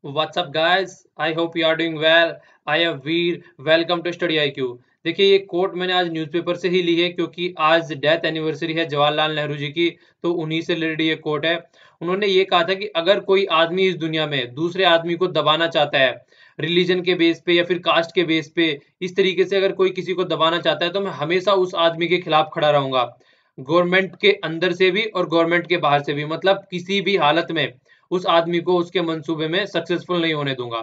WhatsApp guys, I hope you are doing well. I am Veer, welcome to study IQ। देखिए, ये coat मैंने आज newspaper से ही ली है क्योंकि आज डेथ एनिवर्सरी है जवाहरलाल नेहरू जी की। तो उन्हीं से रिलेटेड ये कोट है। उन्होंने ये कहा था कि अगर कोई आदमी इस दुनिया में दूसरे आदमी को दबाना चाहता है, रिलीजन के बेस पे या फिर कास्ट के बेस पे, इस तरीके से अगर कोई किसी को दबाना चाहता है तो मैं हमेशा उस आदमी के खिलाफ खड़ा रहूंगा। गवर्नमेंट के अंदर से भी और गवर्नमेंट के बाहर से भी, मतलब किसी भी हालत में उस आदमी को उसके मंसूबे में सक्सेसफुल नहीं होने दूंगा।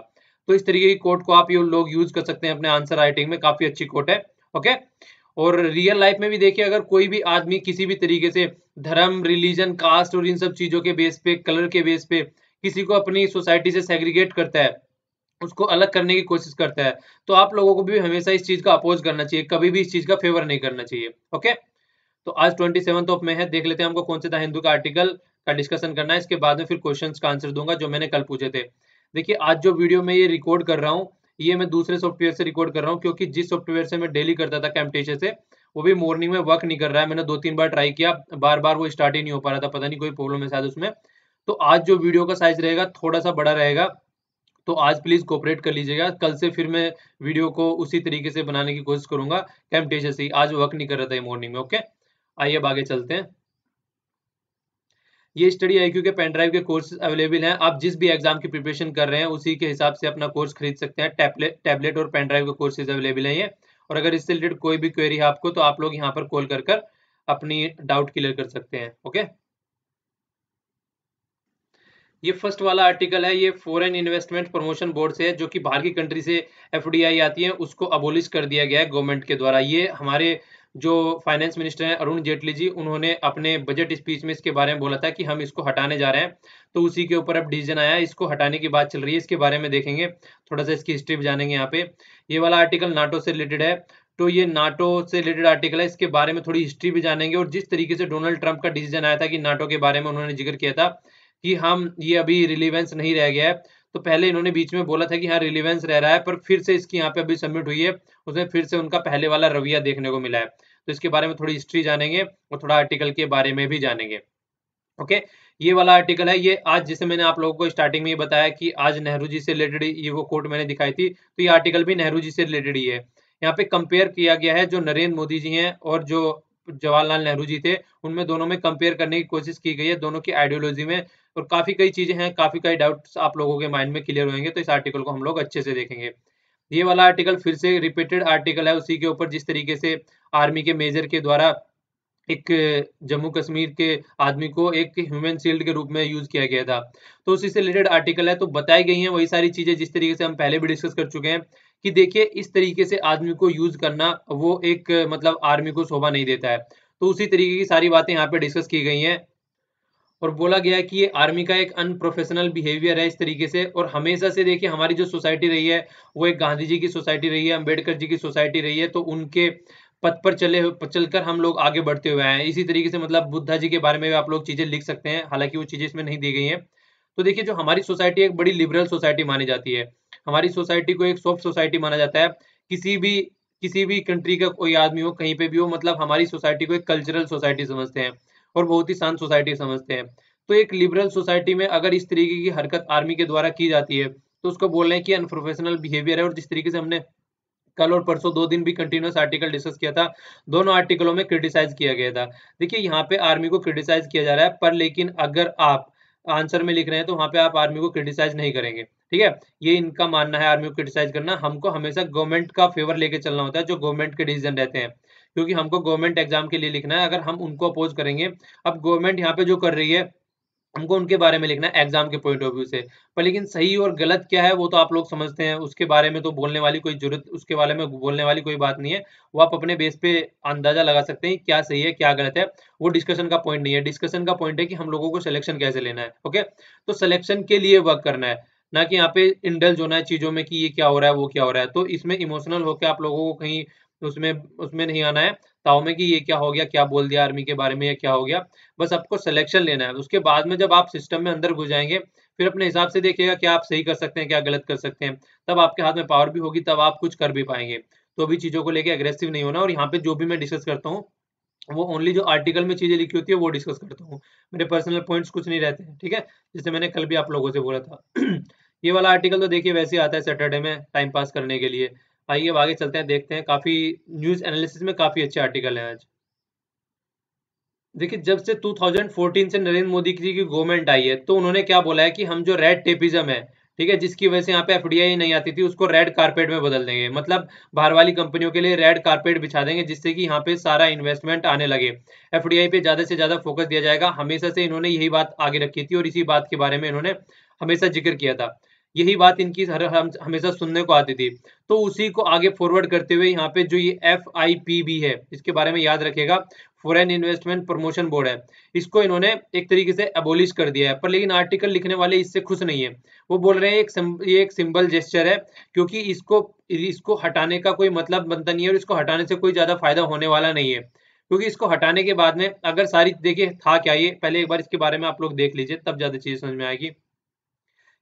तो इस तरीके की कोट को आप लोग यूज कर सकते हैं अपने आंसर राइटिंग में। काफी अच्छी कोट है। ओके। और रियल लाइफ में भी देखिए, अगर कोई भी आदमी किसी भी तरीके से धर्म, रिलीजन, कास्ट और इन सब चीजों के बेस पे, कलर के बेस पे किसी को अपनी सोसाइटी से सेग्रीगेट करता है, उसको अलग करने की कोशिश करता है, तो आप लोगों को भी हमेशा इस चीज का अपोज करना चाहिए, कभी भी इस चीज का फेवर नहीं करना चाहिए। ओके। तो आज 27th ऑफ मई है। देख लेते हैं हमको कौन से द हिंदू का आर्टिकल का डिस्कशन करना है। इसके बाद में फिर क्वेश्चंस का आंसर दूंगा जो मैंने कल पूछे थे। देखिए, आज जो वीडियो में ये रिकॉर्ड कर रहा हूँ, ये मैं दूसरे सॉफ्टवेयर से रिकॉर्ड कर रहा हूँ क्योंकि जिस सॉफ्टवेयर से मैं डेली करता था कैम्पटेशन से, वो भी मॉर्निंग में वर्क नहीं कर रहा है। मैंने 2-3 बार ट्राई किया, बार बार वो स्टार्ट ही नहीं हो पा रहा था, पता नहीं कोई प्रॉब्लम है शायद उसमें। तो आज जो वीडियो का साइज रहेगा थोड़ा सा बड़ा रहेगा, तो आज प्लीज कोऑपरेट कर लीजिएगा। कल से फिर मैं वीडियो को उसी तरीके से बनाने की कोशिश करूंगा कैम्पटेशन से ही। आज वर्क नहीं कर रहा था मॉर्निंग में। ओके, आइए अब आगे चलते हैं। ये स्टडी IQ के पेन ड्राइव के कोर्सेज अवेलेबल हैं। आप जिस भी एग्जाम की प्रिपरेशन कर रहे हैं उसी के हिसाब से अपना कोर्स खरीद सकते हैं। टैबलेट और पेन ड्राइव के कोर्सेज अवेलेबल हैं ये। और अगर इससे रिलेटेड कोई भी क्वेरी है आपको, तो आप लोग यहाँ पर कॉल कर कर अपनी डाउट क्लियर कर सकते हैं। ओके। ये फर्स्ट वाला आर्टिकल है, ये फॉरेन इन्वेस्टमेंट प्रमोशन बोर्ड से है, जो कि बाहर की कंट्री से FDI आती है उसको अबोलिश कर दिया गया है गवर्नमेंट के द्वारा। ये हमारे जो फाइनेंस मिनिस्टर हैं अरुण जेटली जी, उन्होंने अपने बजट स्पीच में इसके बारे में बोला था कि हम इसको हटाने जा रहे हैं। तो उसी के ऊपर अब डिसीजन आया है, इसको हटाने की बात चल रही है। इसके बारे में देखेंगे, थोड़ा सा इसकी हिस्ट्री भी जानेंगे यहाँ पे। ये वाला आर्टिकल नाटो से रिलेटेड है। तो ये नाटो से रिलेटेड आर्टिकल है, इसके बारे में थोड़ी हिस्ट्री भी जानेंगे। और जिस तरीके से डोनाल्ड ट्रंप का डिसीजन आया था कि नाटो के बारे में उन्होंने जिक्र किया था कि हम ये अभी रिलीवेंस नहीं रह गया है। तो पहले इन्होंने बीच में बोला था कि हाँ रिलीवेंस रह रहा है, पर फिर से इसकी यहाँ पे अभी सबमिट हुई है, उसमें फिर से उनका पहले वाला रवैया देखने को मिला है। तो इसके बारे में थोड़ी हिस्ट्री जानेंगे और थोड़ा आर्टिकल के बारे में भी जानेंगे। ओके। ये वाला आर्टिकल है, ये आज जिसे मैंने आप लोगों को स्टार्टिंग में ही बताया कि आज नेहरू जी से रिलेटेड ये वो कोट मैंने दिखाई थी, तो ये आर्टिकल भी नेहरू जी से रिलेटेड ही है। यहाँ पे कंपेयर किया गया है जो नरेंद्र मोदी जी हैं और जो जवाहरलाल नेहरू जी थे, उनमें दोनों में कंपेयर करने की कोशिश की गई है, दोनों की आइडियोलॉजी में। और काफी कई चीजें हैं, काफी कई डाउट्स आप लोगों के माइंड में क्लियर होंगे, तो इस आर्टिकल को हम लोग अच्छे से देखेंगे। ये वाला आर्टिकल फिर से रिपीटेड आर्टिकल है उसी के ऊपर, जिस तरीके से आर्मी के मेजर के द्वारा एक जम्मू कश्मीर के आदमी को एक ह्यूमन शील्ड के रूप में यूज किया गया था। तो उसी से रिलेटेड आर्टिकल है, तो बताई गई हैं वही सारी चीजें जिस तरीके से हम पहले भी डिस्कस कर चुके हैं कि देखिए इस तरीके से आदमी को यूज करना वो एक मतलब आर्मी को शोभा नहीं देता है। तो उसी तरीके की सारी बातें यहाँ पे डिस्कस की गई हैं। और बोला गया है कि ये आर्मी का एक अनप्रोफेशनल बिहेवियर है इस तरीके से। और हमेशा से देखिए हमारी जो सोसाइटी रही है वो एक गांधी जी की सोसाइटी रही है, अम्बेडकर जी की सोसाइटी रही है। तो उनके पथ पर चलकर हम लोग आगे बढ़ते हुए आए हैं। इसी तरीके से मतलब बुद्धा जी के बारे में भी आप लोग चीजें लिख सकते हैं, हालांकि वो चीजें इसमें नहीं दी गई हैं। तो देखिए, जो हमारी सोसाइटी एक बड़ी लिबरल सोसाइटी मानी जाती है, हमारी सोसाइटी को एक सॉफ्ट सोसाइटी माना जाता है। किसी भी किसी भी कंट्री का कोई आदमी हो, कहीं पे भी हो, मतलब हमारी सोसाइटी को एक कल्चरल सोसाइटी समझते हैं और बहुत ही शांत सोसाइटी समझते हैं। तो एक लिबरल सोसाइटी में अगर इस तरीके की हरकत आर्मी के द्वारा की जाती है, तो उसको बोल रहे हैं कि अनप्रोफेशनल बिहेवियर है। और जिस तरीके से हमने कल और परसों 2 दिन भी कंटिन्यूस आर्टिकल डिस्कस किया था, दोनों आर्टिकलों में क्रिटिसाइज किया गया था। देखिए, यहाँ पे आर्मी को क्रिटिसाइज किया जा रहा है, पर लेकिन अगर आप आंसर में लिख रहे हैं तो वहां पे आप आर्मी को क्रिटिसाइज नहीं करेंगे। ठीक है, ये इनका मानना है आर्मी को क्रिटिसाइज करना। हमको हमेशा गवर्नमेंट का फेवर लेके चलना होता है, जो गवर्नमेंट के डिसीजन रहते हैं, क्योंकि हमको गवर्नमेंट एग्जाम के लिए लिखना है। अगर हम उनको अपोज करेंगे, अब गवर्नमेंट यहाँ पे जो कर रही है, हमको उनके बारे में लिखना है एग्जाम के पॉइंट ऑफ व्यू से। पर लेकिन सही और गलत क्या है वो तो आप लोग समझते हैं, उसके बारे में तो बोलने वाली कोई जरूरत, उसके बारे में बोलने वाली कोई बात नहीं है। वो आप अपने बेस पे अंदाजा लगा सकते हैं क्या सही है क्या गलत है। वो डिस्कशन का पॉइंट नहीं है। डिस्कशन का पॉइंट है कि हम लोगों को सिलेक्शन कैसे लेना है। ओके। तो सिलेक्शन के लिए वर्क करना है, ना कि यहाँ पे इंडल्ज होना है चीजों में कि ये क्या हो रहा है वो क्या हो रहा है। तो इसमें इमोशनल होकर आप लोगों को कहीं उसमें उसमें नहीं आना है ताव में कि ये क्या हो गया, क्या बोल दिया आर्मी के बारे में, या क्या हो गया। बस आपको सिलेक्शन लेना है। उसके बाद में जब आप सिस्टम में अंदर घुस जाएंगे, फिर अपने हिसाब से देखिएगा क्या आप सही कर सकते हैं क्या गलत कर सकते हैं। तब आपके हाथ में पावर भी होगी, तब आप कुछ कर भी पाएंगे। तो भी चीजों को लेके अग्रेसिव नहीं होना। और यहाँ पे जो भी मैं डिस्कस करता हूँ, वो ओनली जो आर्टिकल में चीजें लिखी होती है वो डिस्कस करता हूँ। मेरे पर्सनल पॉइंट्स कुछ नहीं रहते हैं। ठीक है, जैसे मैंने कल भी आप लोगों से बोला था। ये वाला आर्टिकल तो देखिए वैसे ही आता है सैटरडे में टाइम पास करने के लिए। आइए अब आगे चलते हैं, देखते हैं, काफी न्यूज एनालिसिस में काफी अच्छे आर्टिकल हैं आज। देखिए, जब से 2014 से नरेंद्र मोदी जी की गवर्नमेंट आई है, तो उन्होंने क्या बोला है कि हम जो रेड टेपिज्म है, ठीक है, जिसकी वजह से यहाँ पे एफडीआई नहीं आती थी, उसको रेड कारपेट में बदल देंगे। मतलब बाहर वाली कंपनियों के लिए रेड कारपेट बिछा देंगे, जिससे कि यहाँ पे सारा इन्वेस्टमेंट आने लगे। एफडीआई पे ज्यादा से ज्यादा फोकस दिया जाएगा। हमेशा से इन्होंने यही बात आगे रखी थी और इसी बात के बारे में इन्होंने हमेशा जिक्र किया था। यही बात इनकी हमेशा सुनने को आती थी। तो उसी को आगे फॉरवर्ड करते हुए यहाँ पे जो ये FIPB है, इसके बारे में याद रखेगा, फॉरेन इन्वेस्टमेंट प्रमोशन बोर्ड है, इसको इन्होंने एक तरीके से एबोलिश कर दिया है। पर लेकिन आर्टिकल लिखने वाले इससे खुश नहीं है। वो बोल रहे हैं ये एक सिंबल जेस्चर है, क्योंकि इसको इसको हटाने का कोई मतलब बनता नहीं है और इसको हटाने से कोई ज्यादा फायदा होने वाला नहीं है। क्योंकि इसको हटाने के बाद में अगर सारी, देखिए था क्या, ये पहले एक बार इसके बारे में आप लोग देख लीजिए, तब ज्यादा चीज समझ में आएगी।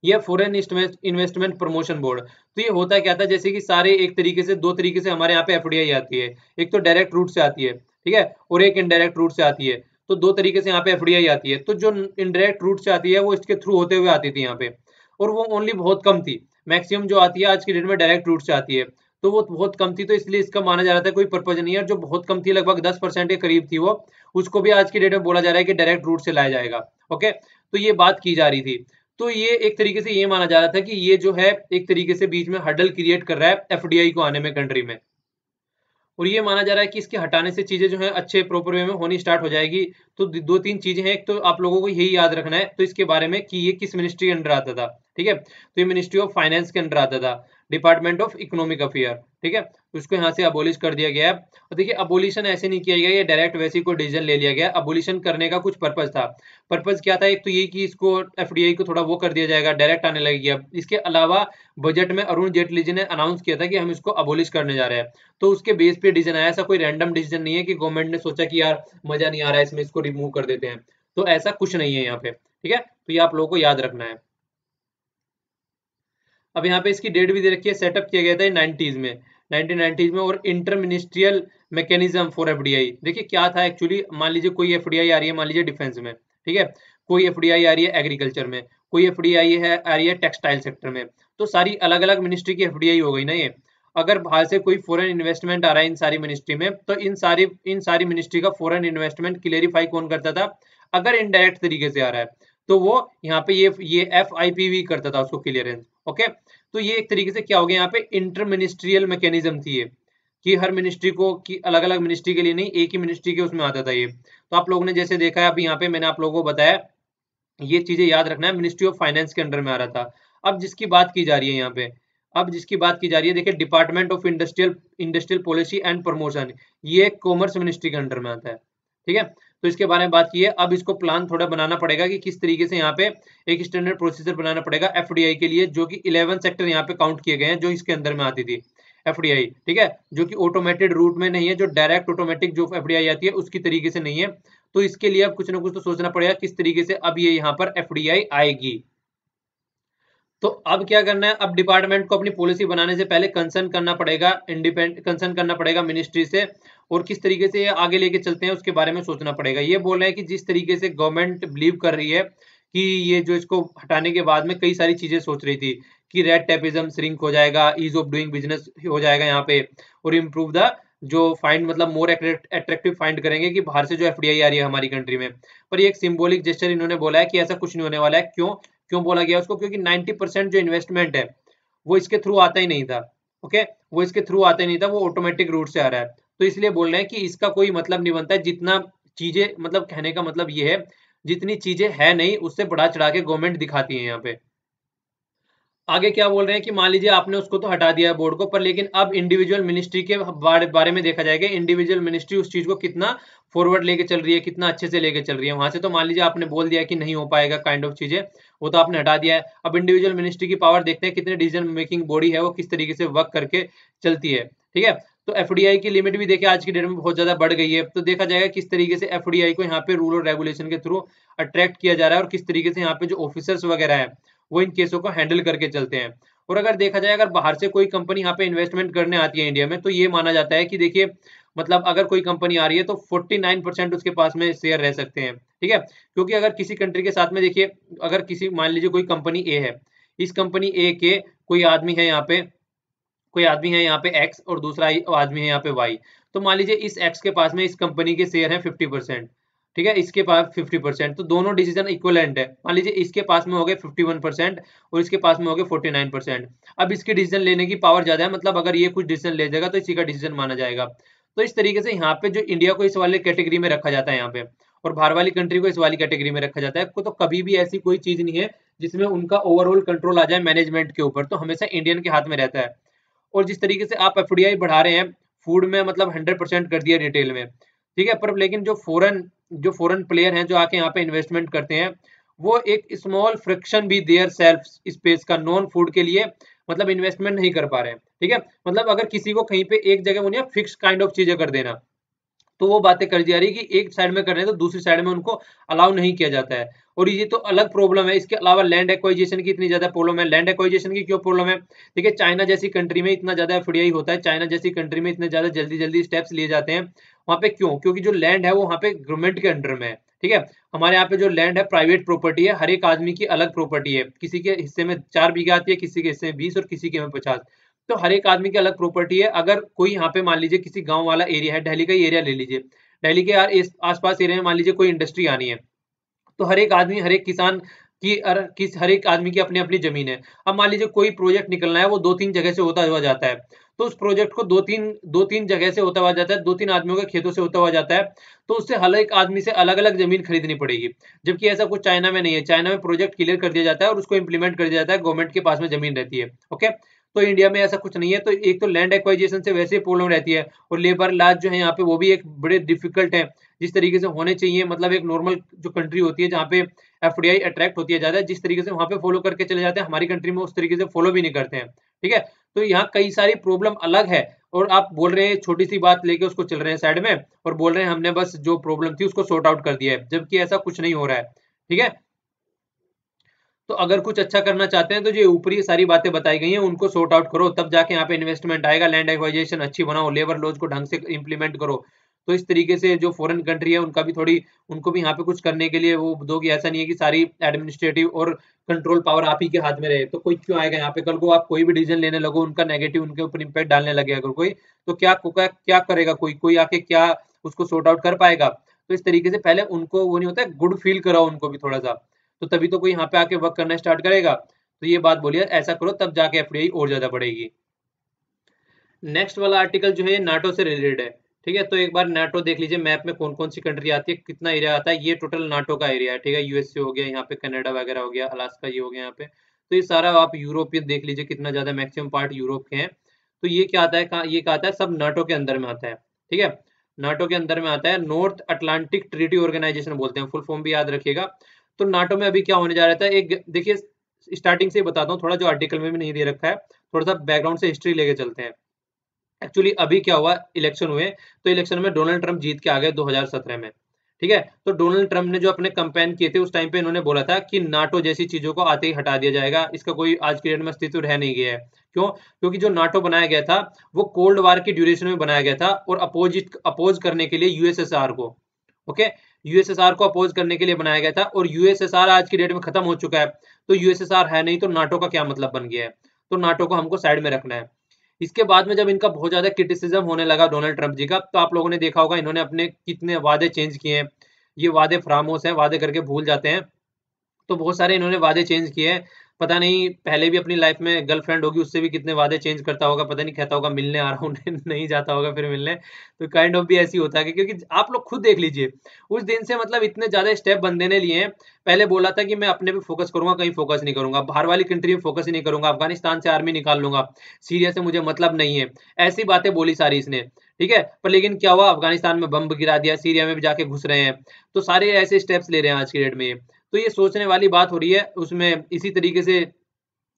ये फॉरेन इन्वेस्टमेंट प्रमोशन बोर्ड, तो ये होता क्या था, जैसे कि सारे एक तरीके से, दो तरीके से हमारे यहाँ पे एफडीआई आती है। एक तो डायरेक्ट रूट से आती है, ठीक है, और एक इनडायरेक्ट रूट से आती है। तो दो तरीके से यहाँ पे एफडीआई आती है। तो जो इनडायरेक्ट रूट से आती है वो इसके थ्रू होते हुए आती थी यहाँ पे, और वो ओनली बहुत कम थी। मैक्सिमम जो आती है आज की डेट में डायरेक्ट रूट से आती है, तो वो बहुत कम थी, तो इसलिए इसका माना जा रहा था कोई पर्पज नहीं है। और जो बहुत कम थी, लगभग 10% के करीब थी वो, उसको भी आज की डेट में बोला जा रहा है कि डायरेक्ट रूट से लाया जाएगा। ओके, तो ये बात की जा रही थी। तो ये एक तरीके से ये माना जा रहा था कि ये जो है एक तरीके से बीच में हडल क्रिएट कर रहा है एफडीआई को आने में कंट्री में। और ये माना जा रहा है कि इसके हटाने से चीजें जो है अच्छे प्रॉपर वे में होनी स्टार्ट हो जाएगी। तो दो तीन चीजें हैं। एक तो आप लोगों को यही याद रखना है तो इसके बारे में कि ये किस मिनिस्ट्री के अंडर आता था, ठीक है। तो ये मिनिस्ट्री ऑफ फाइनेंस के अंडर आता था, डिपार्टमेंट ऑफ इकोनॉमिक अफेयर, ठीक है। तो इसको यहाँ से अबोलिश कर दिया गया है। और देखिए, अबोलिशन ऐसे नहीं किया गया, ये डायरेक्ट वैसे ही कोई डिसीजन ले लिया गया। अबोलिशन करने का कुछ पर्पज था। पर्पज क्या था, एक तो ये कि इसको एफडीआई को थोड़ा वो कर दिया जाएगा, डायरेक्ट आने लगेगा। इसके अलावा बजट में अरुण जेटली जी ने अनाउंस किया था कि हम इसको अबोलिश करने जा रहे हैं। तो उसके बेस पे डिसीजन आया, ऐसा कोई रैंडम डिसीजन नहीं है कि गवर्नमेंट ने सोचा कि यार मजा नहीं आ रहा है इसमें, इसको रिमूव कर देते हैं। तो ऐसा कुछ नहीं है यहाँ पे, ठीक है। तो ये आप लोगों को याद रखना है। अब यहाँ पे इसकी डेट भी दे रखी है, सेटअप किया गया था 90s में, 1990s में। और inter ministerial mechanism for FDI, देखिए क्या था एक्चुअली। मान लीजिए कोई एफडीआई आ रही है, मान लीजिए डिफेंस में, ठीक है, कोई एफडीआई आ रही है एग्रीकल्चर में, कोई एफडीआई है आ रही है टेक्सटाइल सेक्टर में। तो सारी अलग अलग मिनिस्ट्री की एफडीआई हो गई ना ये। अगर बाहर से कोई फॉरेन इन्वेस्टमेंट आ रहा है इन सारी मिनिस्ट्री में, तो इन सारी मिनिस्ट्री का फॉरेन इन्वेस्टमेंट क्लेरिफाई कौन करता था, अगर इनडायरेक्ट तरीके से आ रहा है तो वो यहाँ पे ये FIPB करता था उसको क्लियरेंस। ओके, तो ये एक तरीके से क्या हो गया, यहाँ पे इंटर मिनिस्ट्रियल मैकेनिज्म थी ये, कि हर मिनिस्ट्री को, कि अलग अलग मिनिस्ट्री के लिए नहीं, एक ही मिनिस्ट्री के उसमें आता था ये। तो आप लोगों ने जैसे देखा है, अभी यहाँ पे मैंने आप लोगों को बताया, ये चीजें याद रखना है, मिनिस्ट्री ऑफ फाइनेंस के अंडर में आ रहा था। अब जिसकी बात की जा रही है यहाँ पे, अब जिसकी बात की जा रही है, देखिए, department of industrial policy and promotion, ये कॉमर्स मिनिस्ट्री के अंडर में आता है, ठीक है। तो इसके बारे में बात की है। अब इसको प्लान थोड़ा बनाना पड़ेगा कि किस तरीके से यहाँ पे एक स्टैंडर्ड प्रोसीजर बनाना पड़ेगा एफडीआई के लिए, जो कि 11 सेक्टर यहाँ पे काउंट किए गए हैं जो इसके अंदर में आती थी एफडीआई, ठीक है, जो कि ऑटोमेटेड रूट में नहीं है, जो डायरेक्ट ऑटोमेटिक जो एफडीआई आती है उसकी तरीके से नहीं है। तो इसके लिए अब कुछ ना कुछ तो सोचना पड़ेगा किस तरीके से अब ये यहाँ पर एफडीआई आएगी। तो अब क्या करना है, अब डिपार्टमेंट को अपनी पॉलिसी बनाने से पहले कंसर्न करना पड़ेगा, कंसर्न करना पड़ेगा मिनिस्ट्री से, और किस तरीके से ये आगे लेके चलते हैं उसके बारे में सोचना पड़ेगा। ये बोल रहे हैं कि जिस तरीके से गवर्नमेंट बिलीव कर रही है कि ये जो इसको हटाने के बाद में कई सारी चीजें सोच रही थी कि रेड टेपिज्म श्रिंक हो जाएगा, ईज ऑफ डूइंग बिजनेस हो जाएगा यहाँ पे, और इम्प्रूव द जो फाइंड, मतलब मोर अट्रैक्टिव फाइंड करेंगे कि बाहर से जो एफडीआई आ रही है हमारी कंट्री में। पर ये एक सिंबॉलिक जेस्चर इन्होंने बोला है कि ऐसा कुछ नहीं होने वाला है। क्यों क्यों बोला गया उसको, क्योंकि 90% जो इन्वेस्टमेंट है वो इसके थ्रू आता ही नहीं था। ओके, वो इसके थ्रू आता ही नहीं था, वो ऑटोमेटिक रूट से आ रहा है। तो इसलिए बोल रहे हैं कि इसका कोई मतलब नहीं बनता है। जितना चीजें, मतलब कहने का मतलब ये है, जितनी चीजें है नहीं उससे बढ़ा चढ़ा के गवर्नमेंट दिखाती है यहाँ पे। आगे क्या बोल रहे हैं कि मान लीजिए आपने उसको तो हटा दिया है बोर्ड को, पर लेकिन अब इंडिविजुअल मिनिस्ट्री के बारे में देखा जाएगा, इंडिविजुअल मिनिस्ट्री उस चीज को कितना फॉरवर्ड लेके चल रही है, कितना अच्छे से लेके चल रही है। वहां से तो मान लीजिए आपने बोल दिया कि नहीं हो पाएगा काइंड ऑफ चीजें, वो तो आपने हटा दिया है। अब इंडिविजुअल मिनिस्ट्री की पावर देखते हैं, कितने डिसीजन मेकिंग बॉडी है वो किस तरीके से वर्क करके चलती है, ठीक है। तो एफडीआई की लिमिट भी देखिए आज की डेट में बहुत ज्यादा बढ़ गई है। तो देखा जाएगा किस तरीके से एफडीआई को यहाँ पे रूल और रेगुलेशन के थ्रू अट्रैक्ट किया जा रहा है, और किस तरीके से यहाँ पे जो ऑफिसर्स वगैरह है वो इन केसों को हैंडल करके चलते हैं। और अगर देखा जाए, अगर बाहर से कोई कंपनी यहाँ पे इन्वेस्टमेंट करने आती है इंडिया में, तो ये माना जाता है कि देखिए, मतलब अगर कोई कंपनी आ रही है तो 49% उसके पास में शेयर रह सकते हैं, ठीक है। क्योंकि अगर किसी कंट्री के साथ में, देखिए, अगर किसी, मान लीजिए कोई कंपनी ए है, इस कंपनी ए के कोई आदमी है यहाँ पे, एक्स और दूसरा आदमी है यहाँ पे वाई। तो मान लीजिए इस एक्स के पास में इस कंपनी के शेयर हैं 50%, ठीक है, इसके पास 50%, तो दोनों डिसीजन इक्वलेंट है। मान लीजिए इसके पास में हो गए 51% और इसके पास में हो गए 49%। अब इसके डिसीजन लेने की पावर ज्यादा है, मतलब अगर ये कुछ डिसीजन ले जाएगा तो इसी का डिसीजन माना जाएगा। तो इस तरीके से यहाँ पे जो इंडिया को इस वाले कैटेगरी में रखा जाता है यहाँ पे, और बाहर वाली कंट्री को इस वाली कैटेगरी में रखा जाता है। तो कभी भी ऐसी कोई चीज नहीं है जिसमें उनका ओवरऑल कंट्रोल आ जाए मैनेजमेंट के ऊपर, तो हमेशा इंडियन के हाथ में रहता है। और जिस तरीके से आप एफडीआई बढ़ा रहे हैं फूड में, मतलब 100% कर दिया रिटेल में, ठीक है, पर लेकिन जो फॉरेन प्लेयर हैं जो आके यहाँ पे इन्वेस्टमेंट करते हैं, वो एक स्मॉल फ्रैक्शन भी देयर सेल्फ स्पेस का नॉन फूड के लिए मतलब इन्वेस्टमेंट नहीं कर पा रहे हैं, ठीक है। मतलब अगर किसी को कहीं पे एक जगह वो नहीं फिक्स काइंड ऑफ चीजें कर देना, तो वो बातें कर जा रही कि एक साइड में कर रहे हैं तो दूसरी साइड में उनको अलाउ नहीं किया जाता है। और ये तो अलग प्रॉब्लम है। इसके अलावा लैंड एक्वाइजेशन की इतनी ज्यादा प्रॉब्लम है। लैंड एक्वाइजेशन की क्यों प्रॉब्लम है? देखिए चाइना जैसी कंट्री में इतना ज्यादा एफडीआई होता है, चाइना जैसी कंट्री में इतने ज्यादा जल्दी जल्दी स्टेप्स लिए जाते हैं वहां पे। क्यों? क्योंकि जो लैंड है वो वहां पे गवर्नमेंट के अंडर में है, ठीक है। हमारे यहाँ पे जो लैंड है प्राइवेट प्रॉपर्टी है, हर एक आदमी की अलग प्रॉपर्टी है। किसी के हिस्से में 4 बीघा आती है, किसी के हिस्से में 20 और किसी के में 50। तो हर एक आदमी की अलग प्रॉपर्टी है। अगर कोई यहाँ पे मान लीजिए किसी गांव वाला एरिया है, दिल्ली का ही एरिया ले लीजिए, दिल्ली के यार इस आसपास एरिया में मान लीजिए कोई इंडस्ट्री आनी है, तो हर एक आदमी, हर एक किसान हर एक आदमी की अपनी अपनी जमीन है। अब मान लीजिए कोई प्रोजेक्ट निकलना है, वो 2-3 जगह से होता हुआ जाता है, तो उस प्रोजेक्ट को दो तीन जगह से होता हुआ जाता है, 2-3 आदमियों के खेतों से होता हुआ जाता है, तो उससे हर एक आदमी से अलग अलग जमीन खरीदनी पड़ेगी। जबकि ऐसा कुछ चाइना में नहीं है। चाइना में प्रोजेक्ट क्लियर कर दिया जाता है और उसको इंप्लीमेंट कर दिया जाता है, गवर्नमेंट के पास में जमीन रहती है। ओके, तो इंडिया में ऐसा कुछ नहीं है। तो एक तो लैंड एक्वाइजेशन से वैसे प्रॉब्लम रहती है, और लेबर लॉज जो है यहाँ पे वो भी एक बड़े डिफिकल्ट है जिस तरीके से होने चाहिए। मतलब एक नॉर्मल जो कंट्री होती है जहाँ पे एफडीआई अट्रैक्ट होती है ज्यादा, जिस तरीके से वहां पे फॉलो करके चले जाते हैं, हमारी कंट्री में उस तरीके से फॉलो भी नहीं करते हैं, ठीक है। तो यहाँ कई सारी प्रॉब्लम अलग है, और आप बोल रहे हैं छोटी सी बात लेके उसको चल रहे हैं साइड में, और बोल रहे हैं हमने बस जो प्रॉब्लम थी उसको सॉर्ट आउट कर दिया है, जबकि ऐसा कुछ नहीं हो रहा है, ठीक है। तो अगर कुछ अच्छा करना चाहते हैं तो जो ऊपरी सारी बातें बताई गई हैं उनको सॉर्ट आउट करो, तब जाके यहाँ पे इन्वेस्टमेंट आएगा। लैंड एक्वाइजेशन अच्छी बनाओ, लेबर लॉज को ढंग से इंप्लीमेंट करो। तो इस तरीके से जो फॉरेन कंट्री है उनका भी थोड़ी, उनको भी यहाँ पे कुछ करने के लिए वो दोगे। ऐसा नहीं है कि सारी एडमिनिस्ट्रेटिव और कंट्रोल पावर आप ही के हाथ में रहे, तो कोई क्यों आएगा यहाँ पे? कल को आप कोई भी डिसीजन लेने लगो, उनका नेगेटिव उनके ऊपर इम्पैक्ट डालने लगे अगर कोई, तो क्या करेगा? कोई आके क्या उसको सॉर्ट आउट कर पाएगा? तो इस तरीके से पहले उनको वो नहीं होता है, गुड फील कराओ उनको भी थोड़ा सा, तो तभी तो कोई यहाँ पे आके वर्क करना स्टार्ट करेगा। तो ये बात बोलिए, ऐसा करो तब जाके एफडीआई और ज्यादा बढ़ेगी। नेक्स्ट वाला आर्टिकल जो है नाटो से रिलेटेड है, ठीक है। तो एक बार नाटो देख लीजिए, मैप में कौन कौन सी कंट्री आती है, कितना एरिया आता है। ये टोटल नाटो का एरिया है, ठीक है। यूएसए हो गया, यहाँ पे कनाडा वगैरह हो गया, अलास्का ये हो गया यहाँ पे। तो ये सारा आप यूरोपियन देख लीजिए, कितना ज्यादा मैक्सिमम पार्ट यूरोप के हैं। तो ये क्या आता है, ये क्या आता है, सब नाटो के अंदर में आता है, ठीक है। नाटो के अंदर में आता है, नॉर्थ अटलांटिक ट्रीटी ऑर्गेनाइजेशन बोलते हैं, फुल फॉर्म भी याद रखिएगा। तो नाटो में अभी क्या होने जा रहा था, एक देखिए स्टार्टिंग से बताता हूँ थोड़ा, जो आर्टिकल में भी नहीं दे रखा है, थोड़ा सा बैकग्राउंड से हिस्ट्री लेके चलते हैं। एक्चुअली अभी क्या हुआ, इलेक्शन हुए, तो इलेक्शन में डोनाल्ड ट्रंप जीत के आ गए 2017 में, ठीक है। तो डोनाल्ड ट्रंप ने जो अपने कैंपेन किए थे उस टाइम पे इन्होंने बोला था कि नाटो जैसी चीजों को आते ही हटा दिया जाएगा, इसका कोई आज की डेट में अस्तित्व रह नहीं गया है। क्यों? क्योंकि जो नाटो बनाया गया था वो कोल्ड वार की ड्यूरेशन में बनाया गया था, और अपोज करने के लिए यूएसएसआर को, ओके, यूएसएसआर को अपोज करने के लिए बनाया गया था। और यूएसएसआर आज की डेट में खत्म हो चुका है, तो यूएसएसआर है नहीं, तो नाटो का क्या मतलब बन गया है? तो नाटो को हमको साइड में रखना है। इसके बाद में जब इनका बहुत ज्यादा क्रिटिसिज्म होने लगा डोनाल्ड ट्रंप जी का, तो आप लोगों ने देखा होगा इन्होंने अपने कितने वादे चेंज किए हैं। ये वादे फरामोश हैं, वादे करके भूल जाते हैं। तो बहुत सारे इन्होंने वादे चेंज किए हैं। पता नहीं पहले भी अपनी लाइफ में गर्लफ्रेंड होगी, उससे भी कितने वादे चेंज करता होगा, पता नहीं कहता होगा मिलने आ रहा हूँ नहीं जाता होगा फिर मिलने। तो काइंड ऑफ भी ऐसी होता है क्योंकि आप लोग खुद देख लीजिए, उस दिन से मतलब इतने ज्यादा स्टेप बंदे ने लिए हैं। पहले बोला था कि मैं अपने पे फोकस करूंगा, कहीं फोकस नहीं करूंगा, बाहर वाली कंट्री में फोकस ही नहीं करूंगा, अफगानिस्तान से आर्मी निकाल लूंगा, सीरिया से मुझे मतलब नहीं है, ऐसी बातें बोली सारी इसने, ठीक है। पर लेकिन क्या हुआ, अफगानिस्तान में बम गिरा दिया, सीरिया में भी जाके घुस रहे हैं। तो सारे ऐसे स्टेप्स ले रहे हैं आज की डेट में। तो ये सोचने वाली बात हो रही है उसमें। इसी तरीके से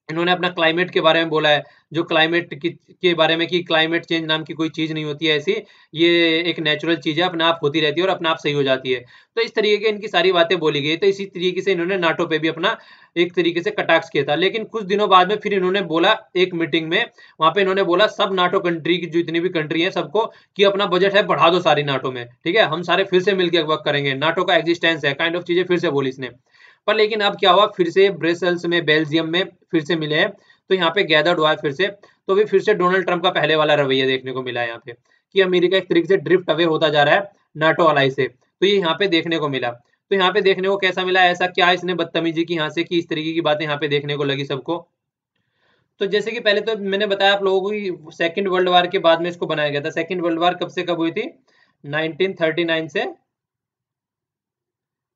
इन्होंने अपना क्लाइमेट के बारे में बोला है, जो क्लाइमेट के बारे में कि क्लाइमेट चेंज नाम की कोई चीज नहीं होती है ऐसी, ये एक नेचुरल चीज है, अपने आप होती रहती है और अपने आप सही हो जाती है। तो इस तरीके की इनकी सारी बातें बोली गई। तो इसी तरीके से इन्होंने नाटो पे भी अपना एक तरीके से कटाक्ष किया था। लेकिन कुछ दिनों बाद में फिर इन्होंने बोला एक मीटिंग में, वहां पे इन्होंने बोला सब नाटो कंट्री की जितनी भी कंट्री है सबको कि अपना बजट है बढ़ा दो सारी नाटो में, ठीक है, हम सारे फिर से मिलकर वर्क करेंगे, नाटो का एग्जिस्टेंस है, काइंड ऑफ चीजें फिर से बोली इसने। पर लेकिन अब क्या हुआ, फिर से ब्रसेल्स में, बेल्जियम में फिर से मिले हैं, तो यहाँ पे गैदर्ड हुआ है फिर से। तो भी फिर से डोनाल्ड ट्रंप का पहले वाला रवैया देखने को मिला है यहाँ पे, कि अमेरिका एक तरीके से ड्रिफ्ट अवे होता जा रहा है नाटो अलाई से, तो ये यहाँ पे देखने को मिला। तो यहाँ पे देखने को कैसा मिला, ऐसा क्या इसने बदतमीजी की यहाँ से कि इस तरीके की बातें यहाँ पे देखने को लगी सबको। तो जैसे कि पहले तो मैंने बताया आप लोगों को कि सेकंड वर्ल्ड वार के बाद में इसको बनाया गया था। सेकंड वर्ल्ड वार कब से कब हुई थी, 1939 से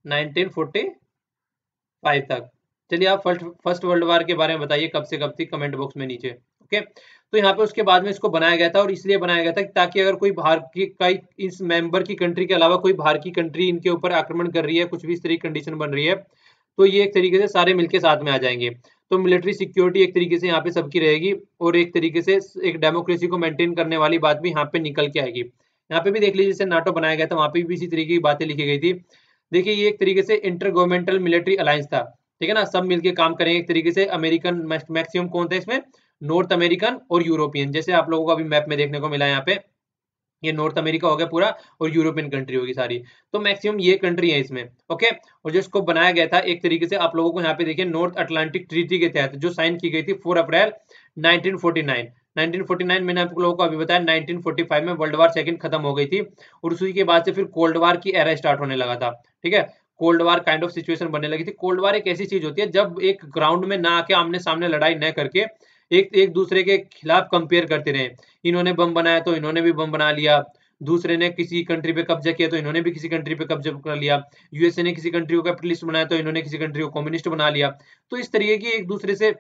1945 तक। चलिए आप फर्स्ट वर्ल्ड वार के बारे में बताइए कब से कब थी, कमेंट बॉक्स में नीचे। ओके, तो यहाँ पे उसके बाद में इसको बनाया गया था, और इसलिए बनाया गया था ताकि अगर कोई बाहर की कई इस मेंबर की कंट्री के अलावा कोई बाहर की कंट्री इनके ऊपर आक्रमण कर रही है, कुछ भी इस तरह की कंडीशन बन रही है, तो ये एक तरीके से सारे मिलके साथ में आ जाएंगे। तो मिलिट्री सिक्योरिटी एक तरीके से यहाँ पे सबकी रहेगी, और एक तरीके से एक डेमोक्रेसी को मेंटेन करने वाली बात भी यहाँ पे निकल के आएगी। यहाँ पे भी देख लीजिए, जैसे नाटो बनाया गया था वहां पे भी इसी तरीके की बातें लिखी गई थी। देखिए ये एक तरीके से इंटर गवर्नमेंटल मिलिट्री अलायंस था, ठीक है ना, सब मिलके काम करेंगे एक तरीके से। अमेरिकन मैक्सिमम कौन था इसमें, नॉर्थ अमेरिकन और यूरोपियन, जैसे आप लोगों को अभी मैप में देखने को मिला है यहाँ पे, ये नॉर्थ अमेरिका हो गया पूरा, और यूरोपियन कंट्री होगी सारी, तो मैक्सिमम ये कंट्री है इसमें। ओके, और जो इसको बनाया गया था एक तरीके से आप लोगों को यहाँ पे देखिए, नॉर्थ अटलांटिक ट्रीटी के तहत जो साइन की गई थी 4 अप्रैल 1949। 1949 मैंने आप लोगों को अभी बताया, 1945 में वर्ल्ड वार सेकंड खत्म हो गई थी, और उसी के बाद से फिर कोल्ड वार की एरा स्टार्ट होने लगा था। ठीक है, cold war kind of situation बनने लगी थी। कोल्ड वार एक ऐसी चीज होती है जब एक ग्राउंड में ना आके आमने सामने लड़ाई न करके एक एक दूसरे के खिलाफ कंपेयर करते रहे, इन्होंने बम बनाया तो इन्होंने भी बम बना लिया, दूसरे ने किसी कंट्री पे कब्जा किया तो इन्होंने भी किसी कंट्री पे कब्जा कर लिया, यूएसए ने किसी कंट्री को कैपिटलिस्ट बनाया तो इन्होंने किसी कंट्री को कम्युनिस्ट बना लिया। तो इस तरीके की एक दूसरे से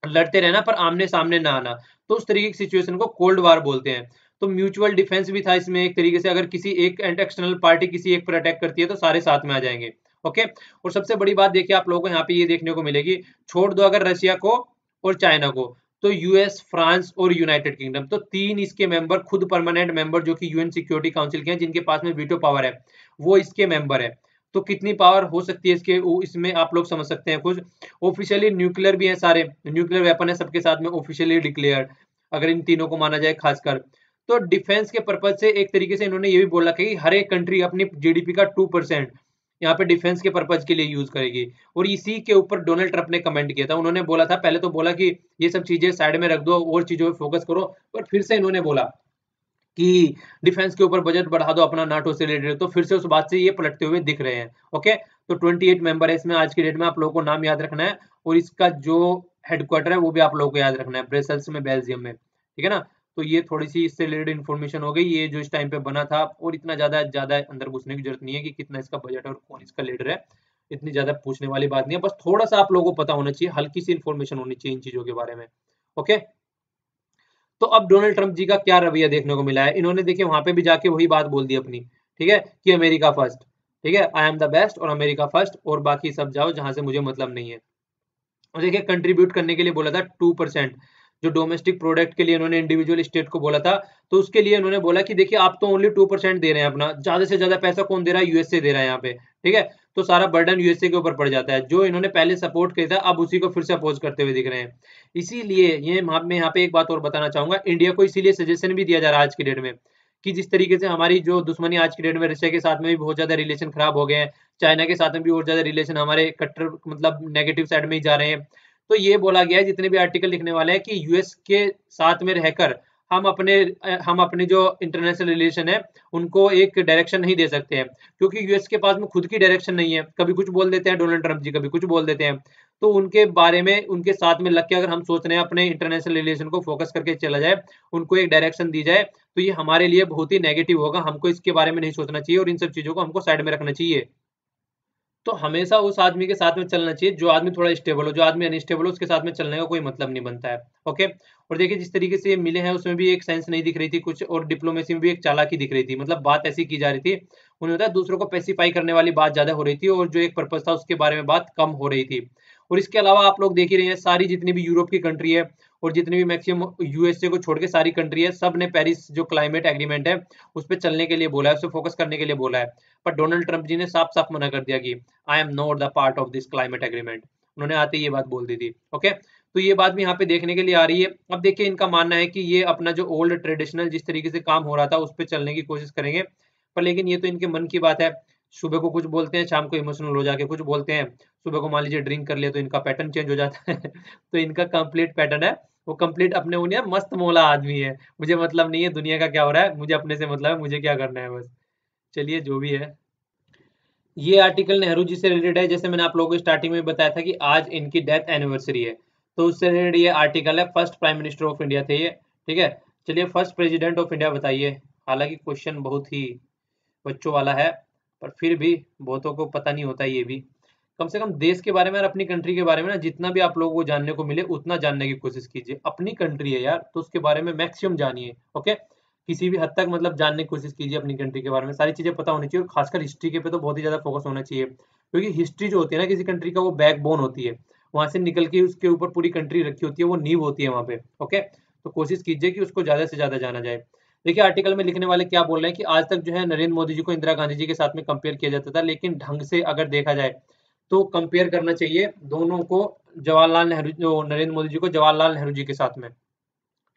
लड़ते रहना पर आमने सामने ना आना, तो उस तरीके की सिचुएशन को कोल्ड वार बोलते हैं। तो म्यूचुअल डिफेंस भी था इसमें एक तरीके से, अगर किसी एक एक्सटर्नल पार्टी किसी एक पर अटैक करती है तो सारे साथ में आ जाएंगे। ओके, और सबसे बड़ी बात देखिए आप लोगों को यहाँ पे ये देखने को मिलेगी, छोड़ दो अगर रशिया को और चाइना को, तो यूएस, फ्रांस और यूनाइटेड किंगडम, तो तीन इसके मेंबर, खुद परमानेंट मेंबर जो कि यूएन सिक्योरिटी काउंसिल के हैं, जिनके पास में वीटो पावर है, वो इसके मेंबर है। तो कितनी पावर हो सकती है इसके, इसमें आप लोग समझ सकते हैं कुछ। ऑफिशियली न्यूक्लियर भी है, सारे न्यूक्लियर वेपन है सबके साथ में ऑफिशियली डिक्लेयर्ड, अगर इन तीनों को माना जाए खासकर। तो डिफेंस के पर्पज से एक तरीके से इन्होंने ये भी बोला कि हर एक कंट्री अपनी जीडीपी का 2% यहाँ पे डिफेंस के पर्पज के लिए यूज करेगी, और इसी के ऊपर डोनाल्ड ट्रंप ने कमेंट किया था। उन्होंने बोला था, पहले तो बोला कि ये सब चीजें साइड में रख दो और चीजों पे फोकस करो, पर फिर से इन्होंने बोला कि डिफेंस के ऊपर बजट बढ़ा दो अपना नाटो से रिलेटेड, तो फिर से उस बात से ये पलटते हुए दिख रहे हैं। ओके, तो 28 मेंबर है इसमें आज की डेट में, आप लोगों को नाम याद रखना है, और इसका जो हेडक्वार्टर है वो भी आप लोगों को याद रखना है, ब्रसेल्स में, बेल्जियम में। ठीक है ना, तो ये थोड़ी सी इससे रिलेटेड इन्फॉर्मेशन हो गई, ये जो इस टाइम पे बना था, और इतना ज्यादा अंदर घुसने की जरूरत नहीं है कि कितना इसका बजट है और कौन इसका लीडर है, इतनी ज्यादा पूछने वाली बात नहीं है, बस थोड़ा सा आप लोगों को पता होना चाहिए, हल्की सी इन्फॉर्मेशन होनी चाहिए इन चीजों के बारे में। ओके, तो अब डोनाल्ड ट्रंप जी का क्या रवैया देखने को मिला है, इन्होंने देखिए वहां पे भी जाके वही बात बोल दी अपनी, ठीक है, कि अमेरिका फर्स्ट, ठीक है, आई एम द बेस्ट और अमेरिका फर्स्ट, और बाकी सब जाओ जहां से मुझे मतलब नहीं है। और देखिए कंट्रीब्यूट करने के लिए बोला था 2%, जो डोमेस्टिक प्रोडक्ट के लिए इन्होंने इंडिविजुअल स्टेट को बोला था, तो उसके लिए उन्होंने बोला कि देखिए आप तो ओनली 2% दे रहे हैं अपना, ज्यादा से ज्यादा पैसा कौन दे रहा है, यूएसए दे रहा है यहाँ पे, ठीक है, तो सारा बर्डन यूएसए के ऊपर पड़ जाता है, जो इन्होंने पहले सपोर्ट किया था अब उसी को फिर से अपोज करते हुए दिख रहे हैं। इसीलिए ये मैं यहाँ पे एक बात और बताना चाहूंगा, इंडिया को इसीलिए सजेशन भी दिया जा रहा है आज की डेट में, कि जिस तरीके से हमारी जो दुश्मनी आज की डेट में रशिया के साथ में भी बहुत ज्यादा रिलेशन खराब हो गए हैं, चाइना के साथ में भी और ज्यादा रिलेशन हमारे कट्टर मतलब नेगेटिव साइड में ही जा रहे हैं, तो ये बोला गया है जितने भी आर्टिकल लिखने वाले हैं कि यूएस के साथ में रहकर हम अपने जो इंटरनेशनल रिलेशन है उनको एक डायरेक्शन नहीं दे सकते हैं, क्योंकि यूएस के पास में खुद की डायरेक्शन नहीं है, कभी कुछ बोल देते हैं डोनाल्ड ट्रंप जी, कभी कुछ बोल देते हैं, तो उनके बारे में उनके साथ में लग के अगर हम सोच रहे हैं अपने इंटरनेशनल रिलेशन को फोकस करके चला जाए, उनको एक डायरेक्शन दी जाए, तो ये हमारे लिए बहुत ही नेगेटिव होगा, हमको इसके बारे में नहीं सोचना चाहिए और इन सब चीजों को हमको साइड में रखना चाहिए। तो हमेशा उस आदमी के साथ में चलना चाहिए जो आदमी थोड़ा स्टेबल हो, जो आदमी अनस्टेबल हो उसके साथ में चलने का कोई मतलब नहीं बनता है। ओके, और देखिए जिस तरीके से ये मिले हैं उसमें भी एक सेंस नहीं दिख रही थी कुछ, और डिप्लोमेसी में भी एक चालाकी दिख रही थी, मतलब बात ऐसी की जा रही थी, उन्हें होता है दूसरों को पेसिफाई करने वाली बात ज्यादा हो रही थी, और जो एक पर्पज था उसके बारे में बात कम हो रही थी। और इसके अलावा आप लोग देख ही रहे हैं, सारी जितनी भी यूरोप की कंट्री है और जितनी भी मैक्सिमम यूएसए को छोड़ के सारी कंट्री है, सब ने पेरिस जो क्लाइमेट एग्रीमेंट है उस पर चलने के लिए बोला है, उस पर फोकस करने के लिए बोला है, पर डोनाल्ड ट्रंप जी ने साफ साफ मना कर दिया कि I am not the part of this climate agreement, उन्होंने आते ही ये बात बोल दी थी। ओके, तो ये बात भी यहाँ पे देखने के लिए आ रही है। अब देखिए इनका मानना है कि ये अपना जो ओल्ड ट्रेडिशनल जिस तरीके से काम हो रहा था उस पर चलने की कोशिश करेंगे, पर लेकिन ये तो इनके मन की बात है, सुबह को कुछ बोलते हैं, शाम को इमोशनल हो जाके कुछ बोलते हैं, सुबह को मान लीजिए ड्रिंक कर लिया तो इनका पैटर्न चेंज हो जाता है तो इनका कंप्लीट पैटर्न है, वो कंप्लीट अपने उन्हें मस्त मौला आदमी है, मुझे मतलब नहीं है दुनिया का क्या हो रहा है, मुझे अपने से मतलब है, मुझे क्या करना है बस। चलिए जो भी है, ये आर्टिकल नेहरू जी से रिलेटेड है, जैसे मैंने आप लोगों को स्टार्टिंग में बताया था कि आज इनकी डेथ एनिवर्सरी है, तो उससे रिलेटेड ये आर्टिकल है। First prime minister of India थे ये, ठीक है। चलिए फर्स्ट प्रेसिडेंट ऑफ इंडिया बताइए। हालांकि क्वेश्चन बहुत ही बच्चों वाला है, पर फिर भी बहुतों को पता नहीं होता ये भी। कम से कम देश के बारे में और अपनी कंट्री के बारे में ना जितना भी आप लोगों को जानने को मिले उतना जानने की कोशिश कीजिए। अपनी कंट्री है यार, तो उसके बारे में मैक्सिमम जानिए, ओके। किसी भी हद तक मतलब जानने की कोशिश कीजिए अपनी कंट्री के बारे में, सारी चीजें पता होनी चाहिए, और खासकर हिस्ट्री के पे तो बहुत ही ज्यादा फोकस होना चाहिए, क्योंकि हिस्ट्री जो होती है ना किसी कंट्री का, वो बैकबोन होती है, वहां से निकल के उसके ऊपर पूरी कंट्री रखी होती है, वो नींव होती है वहां पे, ओके। तो कोशिश कीजिए कि उसको ज्यादा से ज्यादा जाना जाए। देखिए आर्टिकल में लिखने वाले क्या बोल रहे हैं कि आज तक जो है नरेंद्र मोदी जी को इंदिरा गांधी जी के साथ में कंपेयर किया जाता था, लेकिन ढंग से अगर देखा जाए तो कंपेयर करना चाहिए दोनों को, जवाहरलाल नेहरू, जो नरेंद्र मोदी जी को जवाहरलाल नेहरू जी के साथ में,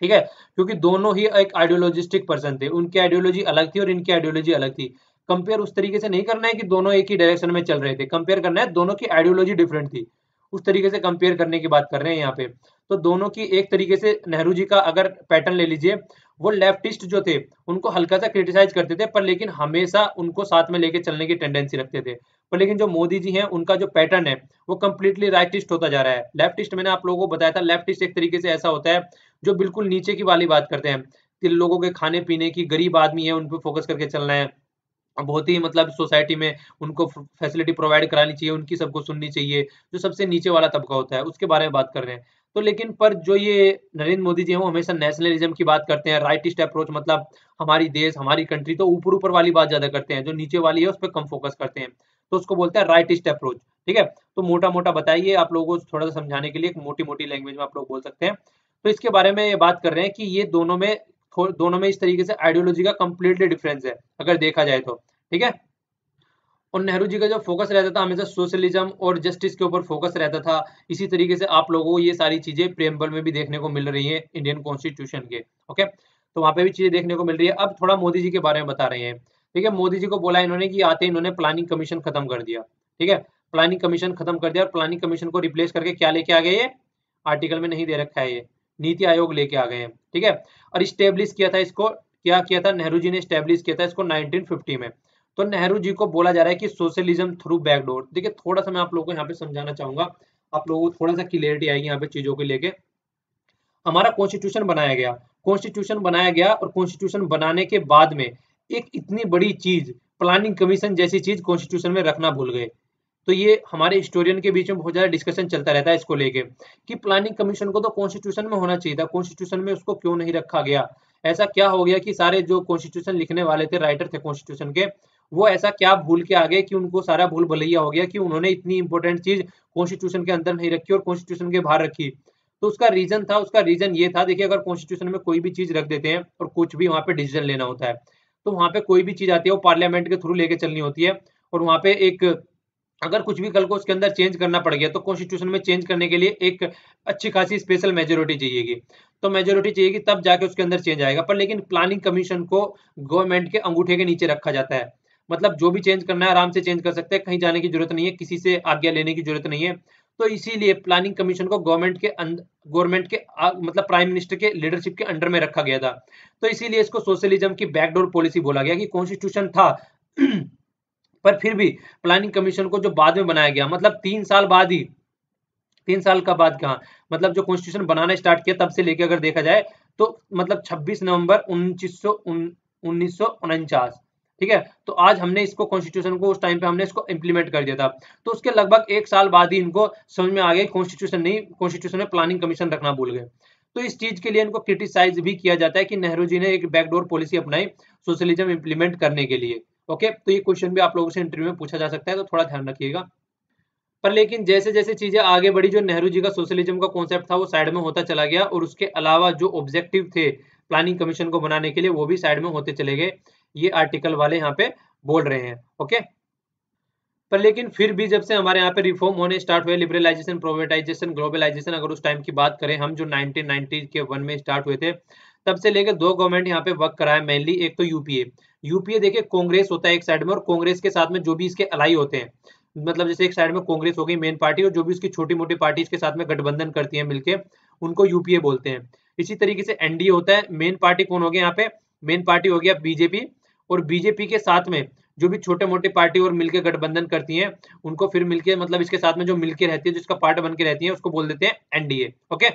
ठीक है। क्योंकि दोनों ही एक आइडियोलॉजिस्टिक पर्सन थे, उनकी आइडियोलॉजी अलग थी और इनकी आइडियोलॉजी अलग थी। कंपेयर उस तरीके से नहीं करना है कि दोनों एक ही डायरेक्शन में चल रहे थे, कंपेयर करना है दोनों की आइडियोलॉजी डिफरेंट थी, उस तरीके से कंपेयर करने की बात कर रहे हैं यहाँ पे। तो दोनों की एक तरीके से, नेहरू जी का अगर पैटर्न ले लीजिए, वो लेफ्टिस्ट जो थे उनको हल्का सा क्रिटिसाइज करते थे, पर लेकिन हमेशा उनको साथ में लेके चलने की टेंडेंसी रखते थे। पर लेकिन जो मोदी जी हैं उनका जो पैटर्न है वो कंप्लीटली राइटिस्ट होता जा रहा है। लेफ्टिस्ट मैंने आप लोगों को बताया था, लेफ्टिस्ट एक तरीके से ऐसा होता है जो बिल्कुल नीचे की वाली बात करते हैं, कि लोगों के खाने पीने की, गरीब आदमी है उन पे फोकस करके चलना है, बहुत ही मतलब सोसाइटी में उनको फैसिलिटी प्रोवाइड करानी चाहिए, उनकी सबको सुननी चाहिए, जो सबसे नीचे वाला तबका होता है उसके बारे में बात कर रहे हैं। तो लेकिन पर जो ये नरेंद्र मोदी जी हैं वो हमेशा नेशनलिज्म की बात करते हैं, राइटिस्ट अप्रोच, मतलब हमारी देश हमारी कंट्री, तो ऊपर ऊपर वाली बात ज्यादा करते हैं, जो नीचे वाली है उस पर कम फोकस करते हैं, तो उसको बोलते हैं राइटिस्ट अप्रोच, ठीक है। तो मोटा मोटा बताइए आप लोगों को थोड़ा सा समझाने के लिए, एक मोटी मोटी लैंग्वेज में आप लोग बोल सकते हैं। तो इसके बारे में ये बात कर रहे हैं कि ये दोनों में इस तरीके से आइडियोलॉजी का कंप्लीटली डिफरेंस है अगर देखा जाए तो, ठीक है। और नेहरू जी का जो फोकस रहता था हमेशा सोशलिज्म और जस्टिस के ऊपर फोकस रहता था। इसी तरीके से आप लोगों को ये सारी चीजें प्रेम्बल में भी देखने को मिल रही है इंडियन कॉन्स्टिट्यूशन के, ओके। तो वहां पे भी चीजें देखने को मिल रही है। अब थोड़ा मोदी जी के बारे में बता रहे हैं, ठीक है। मोदी जी को बोला इन्होंने कि आते इन्होंने प्लानिंग कमीशन खत्म कर दिया, ठीक है। प्लानिंग कमीशन खत्म कर दिया और प्लानिंग कमीशन को रिप्लेस करके क्या लेके आ गए, ये आर्टिकल में नहीं दे रखा है, ये नीति आयोग लेके आ गए हैं, ठीक है। और स्टेब्लिश किया था इसको, क्या किया था नेहरू जी ने, स्टेब्लिश किया था इसको 1950 में। तो नेहरू जी को बोला जा रहा है कि सोशलिज्म थ्रू बैकडोर। देखिए थोड़ा सा मैं आप लोगों को यहाँ पे समझाना चाहूंगा, आप लोगों को थोड़ा सा क्लियरिटी आएगी यहाँ पे चीजों को लेके। हमारा कॉन्स्टिट्यूशन बनाया गया, कॉन्स्टिट्यूशन बनाया गया, और कॉन्स्टिट्यूशन बनाने के बाद में एक इतनी बड़ी चीज, प्लानिंग कमीशन जैसी चीज कॉन्स्टिट्यूशन में रखना भूल गए। तो ये हमारे हिस्टोरियन के बीच में बहुत ज्यादा डिस्कशन चलता रहता है इसको लेके, कि प्लानिंग कमीशन को तो कॉन्स्टिट्यूशन में होना चाहिए था, कॉन्स्टिट्यूशन में उसको क्यों नहीं रखा गया। ऐसा क्या हो गया कि सारे जो कॉन्स्टिट्यूशन लिखने वाले थे, राइटर थे कॉन्स्टिट्यूशन के, वो ऐसा क्या भूल के आ गए कि उनको सारा भूल भुलैया हो गया, कि उन्होंने इतनी इंपॉर्टेंट चीज कॉन्स्टिट्यूशन के अंदर नहीं रखी और कॉन्स्टिट्यूशन के बाहर रखी। तो उसका रीजन था, उसका रीजन ये था, देखिए अगर कॉन्स्टिट्यूशन में कोई भी चीज रख देते हैं और कुछ भी वहां पे डिसीजन लेना होता है, तो वहां पे कोई भी चीज आती है वो पार्लियामेंट के थ्रू लेके चलनी होती है। और वहां पे एक, अगर कुछ भी कल को उसके अंदर चेंज करना पड़ गया, तो कॉन्स्टिट्यूशन में चेंज करने के लिए एक अच्छी खासी स्पेशल मेजोरिटी चाहिएगी, तो मेजोरिटी चाहिएगी तब जाके उसके अंदर चेंज आएगा। पर लेकिन प्लानिंग कमीशन को गवर्नमेंट के अंगूठे के नीचे रखा जाता है, मतलब जो भी चेंज करना है आराम से चेंज कर सकते हैं, कहीं जाने की जरूरत नहीं है, किसी से आज्ञा लेने की जरूरत नहीं है। तो इसीलिए प्लानिंग कमीशन को मतलब प्राइम मिनिस्टर के लीडरशिप के अंडर में रखा गया था। तो इसीलिए इसको सोशलिज्म की बैकडोर पॉलिसी बोला गया, कि कॉन्स्टिट्यूशन था पर फिर भी प्लानिंग कमीशन को जो बाद में बनाया गया, मतलब 3 साल बाद ही, 3 साल का बाद कहा, मतलब जो कॉन्स्टिट्यूशन बनाना स्टार्ट किया तब से लेके अगर देखा जाए तो मतलब 26 नवंबर 1949, ठीक है। तो आज हमने इसको कॉन्स्टिट्यूशन को, उस टाइम पे हमने इसको इंप्लीमेंट कर दिया था। तो उसके लगभग 1 साल बाद ही इनको समझ में आ गया कॉन्स्टिट्यूशन नहीं, कॉन्स्टिट्यूशन में प्लानिंग कमीशन रखना भूल गए। तो इस चीज के लिए इनको क्रिटिसाइज भी किया जाता है कि नेहरू जी ने एक बैकडोर पॉलिसी अपनाई सोशलिज्म इंप्लीमेंट करने के लिए, ओके। तो ये क्वेश्चन भी आप लोगों से इंटरव्यू में पूछा जा सकता है, तो थोड़ा ध्यान रखिएगा। पर लेकिन जैसे जैसे चीजें आगे बढ़ी, जो नेहरू जी का सोशलिज्म का कॉन्सेप्ट था वो साइड में होता चला गया, और उसके अलावा जो ऑब्जेक्टिव थे प्लानिंग कमीशन को बनाने के लिए वो भी साइड में होते चले गए, ये आर्टिकल वाले यहाँ पे बोल रहे हैं, ओके। पर लेकिन फिर भी जब से हमारे यहाँ पे रिफॉर्म होने स्टार्ट हुए, लिबरलाइजेशन, प्राइवेटाइजेशन, ग्लोबलाइजेशन, अगर उस टाइम की बात करें हम, जो 1990 के 1 में स्टार्ट हुए थे, तब से लेकर 2 गवर्नमेंट यहाँ पे वर्क करा है मेनली। एक तो यूपीए देखिए कांग्रेस होता है एक साइड में, और कांग्रेस के साथ में जो भी इसके अलाई होते हैं, मतलब जैसे एक साइड में कांग्रेस हो गई मेन पार्टी, और जो भी उसकी छोटी मोटी पार्टी इसके साथ में गठबंधन करती है मिलके, उनको यूपीए बोलते हैं। इसी तरीके से एनडीए होता है। मेन पार्टी कौन हो गया यहाँ पे, मेन पार्टी हो गया बीजेपी, और बीजेपी के साथ में जो भी छोटे मोटे पार्टी और मिलके गठबंधन करती हैं, उनको फिर मिलके मतलब इसके साथ में जो मिलके रहती है, जिसका पार्ट बन के रहती है, उसको बोल देते हैं एनडीए। ओके,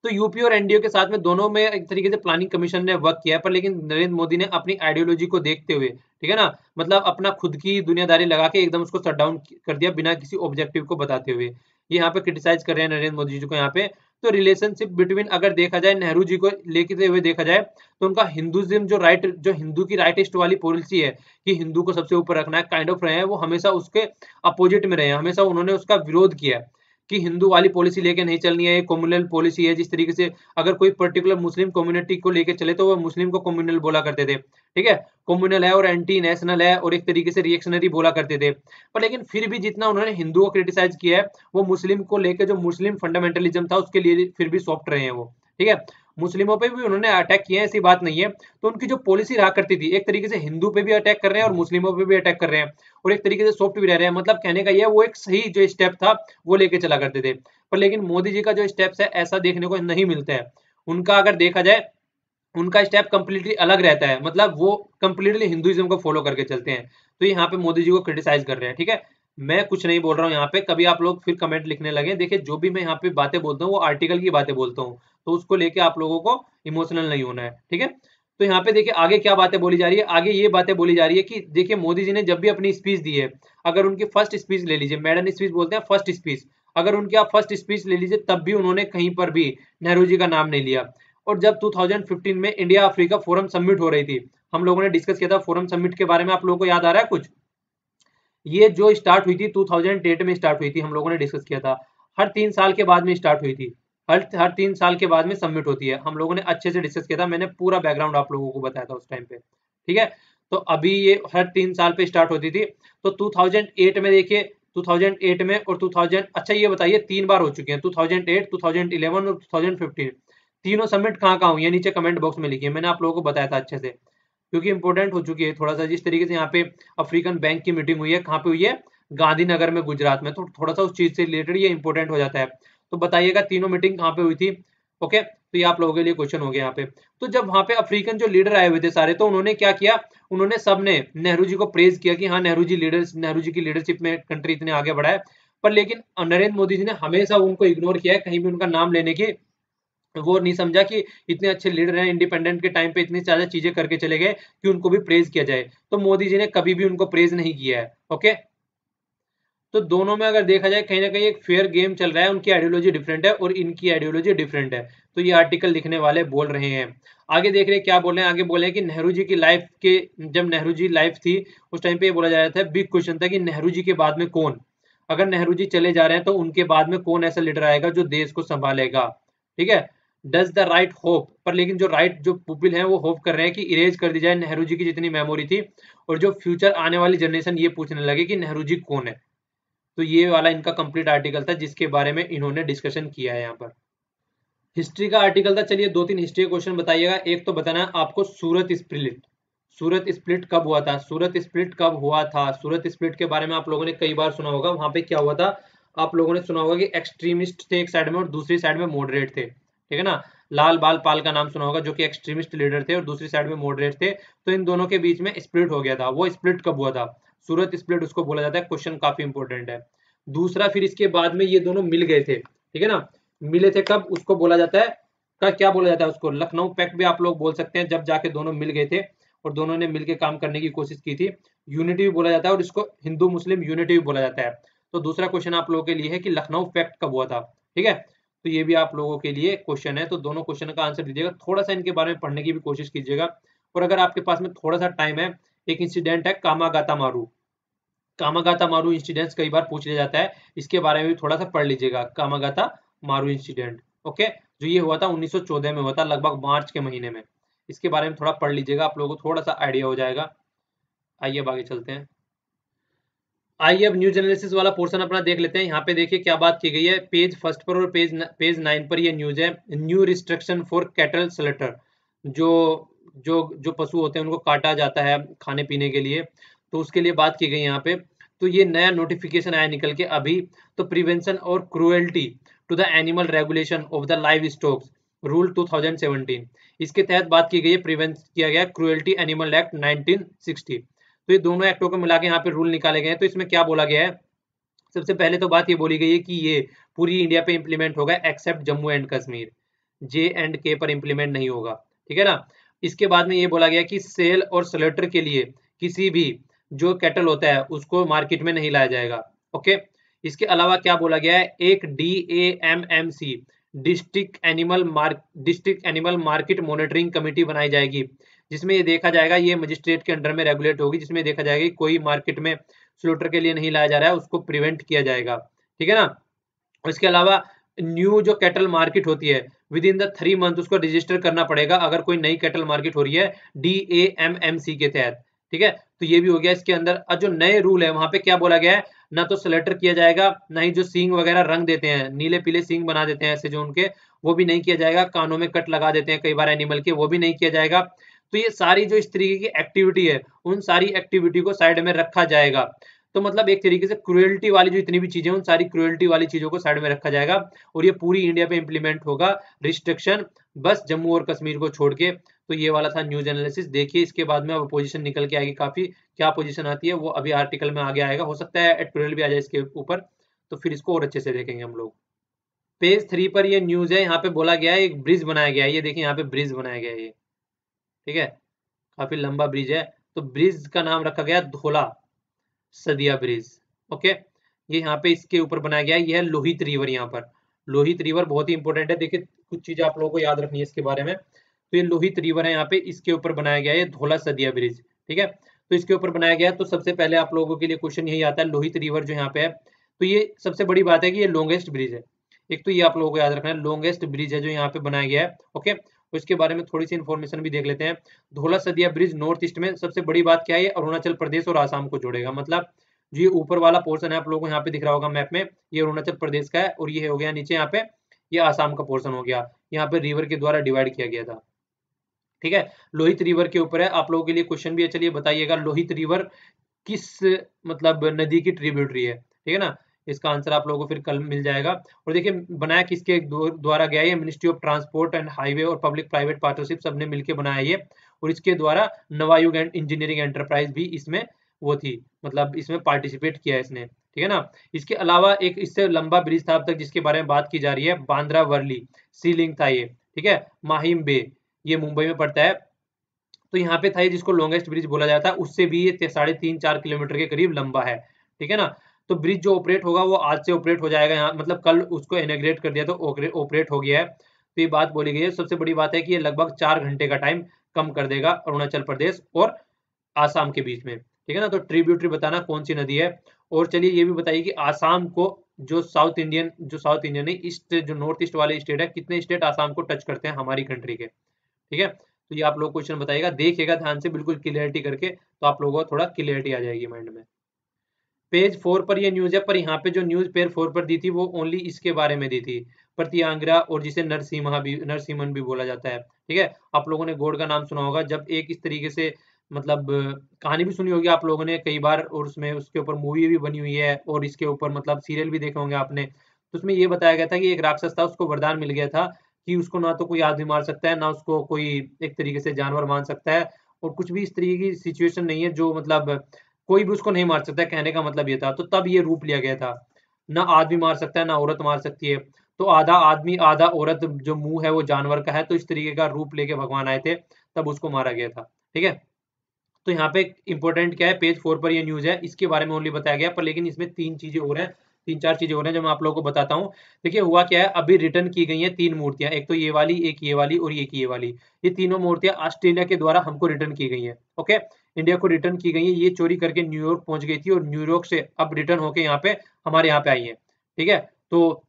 तो यूपी और एनडीए के साथ में दोनों में एक तरीके से प्लानिंग कमीशन ने वर्क किया है, पर लेकिन नरेंद्र मोदी ने अपनी आइडियोलॉजी को देखते हुए, ठीक है ना, मतलब अपना खुद की दुनियादारी लगा के एकदम उसको शट डाउन कर दिया बिना किसी ऑब्जेक्टिव को बताते हुए। ये यहाँ पे क्रिटिसाइज कर रहे हैं नरेंद्र मोदी जी को यहाँ पे। तो रिलेशनशिप बिटवीन अगर देखा जाए नेहरू जी को लेते हुए देखा जाए, तो उनका हिंदुइज्म जो हिंदू की राइटिस्ट वाली पॉलिसी है कि हिंदू को सबसे ऊपर रखना है, काइंड ऑफ रहे हैं वो हमेशा उसके अपोजिट में रहे हैं, हमेशा उन्होंने उसका विरोध किया है कि हिंदू वाली पॉलिसी लेके नहीं चलनी है, ये कम्युनल पॉलिसी है। जिस तरीके से अगर कोई पर्टिकुलर मुस्लिम कम्युनिटी को लेके चले तो वो मुस्लिम को कम्युनल बोला करते थे, ठीक है, कम्युनल है और एंटी नेशनल है और एक तरीके से रिएक्शनरी बोला करते थे। पर लेकिन फिर भी जितना उन्होंने हिंदू को क्रिटिसाइज किया है, वो मुस्लिम को लेकर जो मुस्लिम फंडामेंटलिज्म था उसके लिए फिर भी सॉफ्ट रहे हैं वो, ठीक है। मुस्लिमों पे भी उन्होंने अटैक किया है, ऐसी बात नहीं है। तो उनकी जो पॉलिसी रहा करती थी, एक तरीके से हिंदू पे भी अटैक कर रहे हैं और मुस्लिमों पे भी अटैक कर रहे हैं, और एक तरीके से सॉफ्ट भी रह रहे हैं। मतलब कहने का ये वो एक सही जो स्टेप था वो लेके चला करते थे। पर लेकिन मोदी जी का जो स्टेप्स है ऐसा देखने को नहीं मिलता है। उनका अगर देखा जाए, उनका स्टेप कंप्लीटली अलग रहता है, मतलब वो कंप्लीटली हिंदुइज्म को फॉलो करके चलते हैं। तो यहाँ पे मोदी जी को क्रिटिसाइज कर रहे हैं, ठीक है। मैं कुछ नहीं बोल रहा हूँ यहाँ पे, कभी आप लोग फिर कमेंट लिखने लगे। देखिए जो भी मैं यहाँ पे बातें बोलता हूँ वो आर्टिकल की बातें बोलता हूँ, तो उसको लेके आप लोगों को इमोशनल नहीं होना है, ठीक है। तो यहाँ पे देखिए आगे क्या बातें बोली जा रही है। आगे ये बातें बोली जा रही है कि देखिए मोदी जी ने जब भी अपनी स्पीच दी है, अगर उनकी फर्स्ट स्पीच ले लीजिए, मैडन स्पीच बोलते हैं फर्स्ट स्पीच, अगर उनकी आप फर्स्ट स्पीच ले लीजिए, तब भी उन्होंने कहीं पर भी नेहरू जी का नाम नहीं लिया। और जब 2015 में इंडिया अफ्रीका फोरम समिट हो रही थी, हम लोगों ने डिस्कस किया था फोरम समिट के बारे में, आप लोगों को याद आ रहा है कुछ? ये जो स्टार्ट हुई थी 2008 में स्टार्ट हुई थी, हम लोगों ने डिस्कस किया था। हर 3 साल के बाद में स्टार्ट हुई थी, हर 3 साल के बाद में सबमिट होती है। हम लोगों ने अच्छे से डिस्कस किया था, मैंने पूरा बैकग्राउंड आप लोगों को बताया था उस टाइम पे, ठीक है। तो अभी ये हर 3 साल पे स्टार्ट होती थी। तो 2008 में देखिए, 2008 में और 2000, अच्छा ये बताइए 3 बार हो चुके हैं, 2008, 2011 और 2015। तीनों सबमिट कहाँ कहाँ हुई है, नीचे कमेंट बॉक्स में लिखिए, मैंने आप लोगों को बताया था अच्छे से, क्योंकि इंपॉर्टेंट हो चुकी है थोड़ा सा। जिस तरीके से यहाँ पे अफ्रीकन बैंक की मीटिंग हुई है, कहाँ पे हुई है, गांधीनगर में, गुजरात में, तो थोड़ा सा उस चीज से रिलेटेड ये इंपॉर्टेंट हो जाता है। तो बताइएगा तीनों मीटिंग कहाँ पे हुई थी। ओके, तो ये आप लोगों के लिए क्वेश्चन हो गया यहाँ पे। तो जब वहां पे अफ्रीकन जो लीडर आए हुए थे सारे, तो उन्होंने क्या किया, उन्होंने सबने नेहरू जी को प्रेज किया कि हाँ नेहरू जी की लीडरशिप में कंट्री इतने आगे बढ़ा है। पर लेकिन नरेंद्र मोदी जी ने हमेशा उनको इग्नोर किया है, कहीं भी उनका नाम लेने की वो नहीं समझा कि इतने अच्छे लीडर हैं, इंडिपेंडेंट के टाइम पे इतनी ज्यादा चीजें करके चले गए कि उनको भी प्रेज किया जाए। तो मोदी जी ने कभी भी उनको प्रेज नहीं किया है। ओके, तो दोनों में अगर देखा जाए कहीं ना कहीं एक फेयर गेम चल रहा है, उनकी आइडियोलॉजी डिफरेंट है और इनकी आइडियोलॉजी डिफरेंट है। तो ये आर्टिकल लिखने वाले बोल रहे हैं। आगे देख रहे हैं क्या बोल रहे हैं, आगे बोले हैं कि नेहरू जी की लाइफ के, जब नेहरू जी लाइफ थी उस टाइम पे ये बोला जा रहा था, बिग क्वेश्चन था कि नेहरू जी के बाद में कौन, अगर नेहरू जी चले जा रहे हैं तो उनके बाद में कौन ऐसा लीडर आएगा जो देश को संभालेगा, ठीक है। डज द राइट होप, पर लेकिन जो राइट जो पीपल हैं वो होप कर रहे हैं कि इरेज कर दी जाए नेहरू जी की जितनी मेमोरी थी, और जो फ्यूचर आने वाली जनरेशन ये पूछने लगे कि नेहरू जी कौन है। तो ये वाला इनका कंप्लीट आर्टिकल था जिसके बारे में इन्होंने डिस्कशन किया है यहाँ पर। हिस्ट्री का आर्टिकल था। चलिए 2-3 हिस्ट्री के क्वेश्चन बताइएगा। एक तो बताना है आपको सूरत स्प्लिट, सूरत स्प्लिट कब हुआ था, सूरत स्प्लिट कब हुआ था। सूरत स्प्लिट के बारे में आप लोगों ने कई बार सुना होगा। वहां पे क्या हुआ था, आप लोगों ने सुना होगा कि एक्सट्रीमिस्ट थे एक साइड में और दूसरी साइड में मॉडरेट थे, ठीक है ना। लाल बाल पाल का नाम सुना होगा जो कि एक्सट्रीमिस्ट लीडर थे और दूसरी साइड में मॉडरेट थे। तो इन दोनों के बीच में स्प्लिट हो गया था। वो स्प्लिट कब हुआ था, सूरत स्प्लिट उसको बोला जाता है। क्वेश्चन काफी इंपॉर्टेंट है। दूसरा, फिर इसके बाद में ये दोनों मिल गए थे, ठीक है ना। मिले थे कब, उसको बोला जाता है, का क्या बोला जाता है उसको, लखनऊ पैक्ट भी आप लोग बोल सकते हैं। जब जाके दोनों मिल गए थे और दोनों ने मिलकर काम करने की कोशिश की थी, यूनिटी भी बोला जाता है और इसको हिंदू मुस्लिम यूनिटी भी बोला जाता है। तो दूसरा क्वेश्चन आप लोगों के लिए है कि लखनऊ पैक्ट कब हुआ था, ठीक है। तो ये भी आप लोगों के लिए क्वेश्चन है। तो दोनों क्वेश्चन का आंसर दीजिएगा, थोड़ा सा इनके बारे में पढ़ने की भी कोशिश कीजिएगा। और अगर आपके पास में थोड़ा सा टाइम है, एक इंसिडेंट है कामागाता मारू, कामागाता मारू इंसिडेंट कई बार पूछ लिया जाता है, इसके बारे में भी थोड़ा सा पढ़ लीजिएगा। कामागाता मारू इंसिडेंट, ओके, जो ये हुआ था 1914 में हुआ था, लगभग मार्च के महीने में। इसके बारे में थोड़ा पढ़ लीजिएगा, आप लोगों को थोड़ा सा आइडिया हो जाएगा। आइए अब आगे चलते हैं। आइए अब न्यूज एनालिसिस वाला पोर्शन अपना देख लेते हैं। यहाँ पे देखिए क्या बात की गई है पेज फर्स्ट पर और पेज 9 पर ये न्यूज है। New restriction for cattle Slater, जो जो जो पशु होते हैं उनको काटा जाता है खाने पीने के लिए, तो उसके लिए बात की गई यहाँ पे। तो ये नया नोटिफिकेशन आया निकल के अभी। तो प्रिवेंशन और cruelty to the animal regulation of the live stocks rule 2017, इसके तहत बात की गई है, प्रिवेंट किया गया क्रूएल्टी एनिमल एक्ट 1960। तो ये दोनों एक्टों को मिला के यहाँ पे रूल निकाले गए हैं। तो इसमें क्या बोला गया है, सबसे पहले तो बात ये बोली गई है कि ये पूरी इंडिया पे इंप्लीमेंट होगा accept Jammu and Kashmir, J&K पर इंप्लीमेंट नहीं होगा, ठीक है ना। इसके बाद में ये बोला गया कि सेल और स्लेटर के लिए किसी भी जो कैटल होता है उसको मार्केट में नहीं लाया जाएगा, ओके। इसके अलावा क्या बोला गया है, एक DAMMC district animal market monitoring committee बनाई जाएगी, जिसमें ये देखा जाएगा, ये मजिस्ट्रेट के अंडर में रेगुलेट होगी, जिसमें देखा जाएगा कि कोई मार्केट में स्लॉटर के लिए नहीं लाया जा रहा है उसको प्रिवेंट किया जाएगा, ठीक है ना। इसके अलावा न्यू जो कैटल मार्केट होती है विद इन द 3 मंथ उसको रजिस्टर करना पड़ेगा अगर कोई नई कैटल मार्केट हो रही है DAMMC के तहत, ठीक है। तो ये भी हो गया इसके अंदर। और जो नए रूल है वहां पे क्या बोला गया है, ना तो स्लेटर किया जाएगा, ना ही जो सींग वगैरह रंग देते हैं, नीले पीले सींग बना देते हैं ऐसे जो उनके, वो भी नहीं किया जाएगा। कानों में कट लगा देते हैं कई बार एनिमल के, वो भी नहीं किया जाएगा। तो ये सारी जो इस तरीके की एक्टिविटी है उन सारी एक्टिविटी को साइड में रखा जाएगा। तो मतलब एक तरीके से क्रुएल्टी वाली जो इतनी भी चीजें उन सारी क्रुएल्टी वाली चीजों को साइड में रखा जाएगा और ये पूरी इंडिया पे इंप्लीमेंट होगा रिस्ट्रिक्शन, बस जम्मू और कश्मीर को छोड़ के। तो ये वाला था न्यूज एनालिसिस। देखिए इसके बाद में अब अपोजिशन निकल के आएगी काफी, क्या पोजीशन आती है वो अभी आर्टिकल में आगे आएगा, हो सकता है एडिटोरियल भी आ जाए इसके ऊपर, तो फिर इसको और अच्छे से देखेंगे हम लोग। पेज 3 पर ये न्यूज है, यहाँ पे बोला गया है एक ब्रिज बनाया गया है, ये देखिए यहाँ पे ब्रिज बनाया गया है ये, ठीक है, काफी लंबा ब्रिज है। तो ब्रिज का नाम रखा गया धोला सदिया ब्रिज, ओके। ये यहाँ पे इसके ऊपर बनाया गया है, ये है लोहित रिवर। यहाँ पर लोहित रिवर बहुत ही इंपॉर्टेंट है, देखिए कुछ चीजें आप लोगों को याद रखनी है इसके बारे में। तो ये लोहित रिवर है यहाँ पे, इसके ऊपर बनाया गया है धोला सदिया ब्रिज, ठीक है। तो इसके ऊपर बनाया गया है। तो सबसे पहले आप लोगों के लिए क्वेश्चन यही आता है, लोहित रिवर जो यहाँ पे है, तो ये सबसे बड़ी बात है कि ये लॉन्गेस्ट ब्रिज है। एक तो ये आप लोगों को याद रखना है, लॉन्गेस्ट ब्रिज है जो यहाँ पे बनाया गया है, ओके। तो इसके बारे में थोड़ी सी इन्फॉर्मेशन भी देख लेते हैं। धोला सदिया ब्रिज नॉर्थ ईस्ट में सबसे बड़ी बात क्या है, ये अरुणाचल प्रदेश और आसाम को जोड़ेगा। मतलब जो ये ऊपर वाला पोर्शन है आप लोगों को यहाँ पे दिख रहा होगा मैप में, ये अरुणाचल प्रदेश का है, और ये हो गया नीचे यहाँ पे ये आसाम का पोर्शन हो गया, यहाँ पे रिवर के द्वारा डिवाइड किया गया था, ठीक है। लोहित रिवर के ऊपर है। आप लोगों के लिए क्वेश्चन भी है, चलिए बताइएगा लोहित रिवर किस मतलब नदी की ट्रिब्यूटरी है, ठीक है ना। इसका आंसर आप लोगों को फिर कल मिल जाएगा। और देखिए बनाया किसके द्वारा गया है, ministry of transport and highway और पब्लिक प्राइवेट पार्टनरशिप सबने मिलकर बनाया ये, और इसके द्वारा नवायुग एंड इंजीनियरिंग एंटरप्राइज भी इसमें वो थी, मतलब इसमें पार्टिसिपेट किया है इसने, ठीक है ना। इसके अलावा एक इससे लंबा ब्रिज था अब तक जिसके बारे में बात की जा रही है, बांद्रा वर्ली सी लिंक था ये, ठीक है। माहिम बे ये मुंबई में पड़ता है। तो यहाँ पे था ये जिसको लॉन्गेस्ट ब्रिज बोला जाता है, उससे भी ये 3.5-4 किलोमीटर के करीब लंबा है, ठीक है ना। तो ब्रिज जो ऑपरेट होगा वो आज से ऑपरेट हो जाएगा, यहाँ मतलब कल उसको इनॉग्रेट कर दिया तो ऑपरेट हो गया है। तो ये बात बोली गई है। सबसे बड़ी बात है कि ये लगभग 4 घंटे का टाइम कम कर देगा अरुणाचल प्रदेश और आसाम के बीच में, ठीक है ना। तो ट्रिब्यूटरी बताना कौन सी नदी है। और चलिए ये भी बताइए कि आसाम को जो साउथ इंडियन नहीं ईस्ट जो नॉर्थ ईस्ट वाले स्टेट है, कितने स्टेट आसाम को टच करते हैं हमारी कंट्री के, ठीक है। तो ये आप लोग क्वेश्चन बताइएगा, देखिएगा ध्यान से बिल्कुल क्लियरिटी करके, तो आप लोगों को थोड़ा क्लियरिटी आ जाएगी माइंड में। पेज 4 पर ये न्यूज है, पर यहाँ पे जो न्यूज पेज 4 पर दी थी वो ओनली इसके बारे में दी थी, प्रत्यांगरा, और जिसे नरसिम्हन भी बोला जाता है, ठीक है। आप लोगों ने गॉड का नाम सुना होगा, जब एक इस तरीके से मतलब कहानी भी सुनी होगी आप लोगों ने कई बार, और उसमें उसके ऊपर मूवी भी बनी हुई है, और इसके ऊपर मतलब सीरियल भी देखे होंगे आपने। तो उसमें ये बताया गया था कि एक राक्षस था, उसको वरदान मिल गया था कि उसको ना तो कोई आदमी मार सकता है, ना उसको कोई एक तरीके से जानवर मार सकता है, और कुछ भी इस तरीके की सिचुएशन नहीं है जो मतलब कोई भी उसको नहीं मार सकता है, कहने का मतलब ये था। तो तब ये रूप लिया गया था, ना आदमी मार सकता है ना औरत मार सकती है, तो आधा आदमी आधा औरत जो मुंह है वो जानवर का है, तो इस तरीके का रूप लेके भगवान आए थे, तब उसको मारा गया था, ठीक है। तो यहाँ पे इंपॉर्टेंट क्या है, पेज 4 पर ये न्यूज है, इसके बारे में ओनली बताया गया, पर लेकिन इसमें 3-4 चीजें और हैं जो मैं आप लोगों को बताता हूँ। देखिए हुआ क्या है, अभी रिटर्न की गई है 3 मूर्तियां, एक तो ये वाली, एक ये वाली और एक ये वाली। ये तीनों मूर्तियां ऑस्ट्रेलिया के द्वारा हमको रिटर्न की गई हैं, ओके। इंडिया को रिटर्न की गई है, ये चोरी करके न्यूयॉर्क पहुंच गई थी, और न्यूयॉर्क से अब रिटर्न होके यहाँ पे हमारे यहाँ पे आई है, ठीक है। तो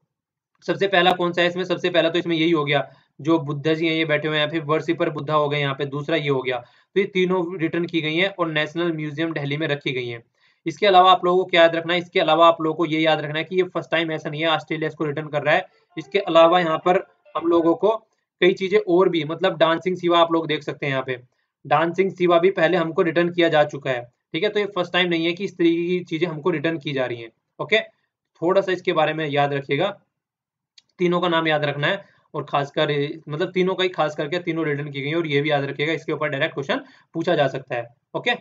सबसे पहला कौन सा है इसमें, सबसे पहला तो इसमें यही हो गया, जो बुद्धा जी हैं ये बैठे हुए हैं, फिर वर्षिपर बुद्धा हो गए यहाँ पे, दूसरा ये हो गया। तो ये तीनों रिटर्न की गई हैं और नेशनल म्यूजियम दिल्ली में रखी गई हैं। इसके अलावा आप लोगों को क्या याद रखना है, इसके अलावा आप लोगों को ये याद रखना है कि ये फर्स्ट टाइम ऐसा नहीं है ऑस्ट्रेलिया इसको रिटर्न कर रहा है। इसके अलावा यहाँ पर हम लोगों को कई चीजें और भी, मतलब डांसिंग सिवा आप लोग देख सकते हैं यहाँ पे, डांसिंग सिवा भी पहले हमको रिटर्न किया जा चुका है। ठीक है, तो ये फर्स्ट टाइम नहीं है कि इस तरीके की चीजें हमको रिटर्न की जा रही हैं। ओके, थोड़ा सा इसके बारे में याद रखिएगा, तीनों का नाम याद रखना है, और खासकर मतलब तीनों का ही खास करके तीनों रिटर्न की गई है, और ये भी याद रखिएगा, इसके ऊपर डायरेक्ट क्वेश्चन पूछा जा सकता है। ओके,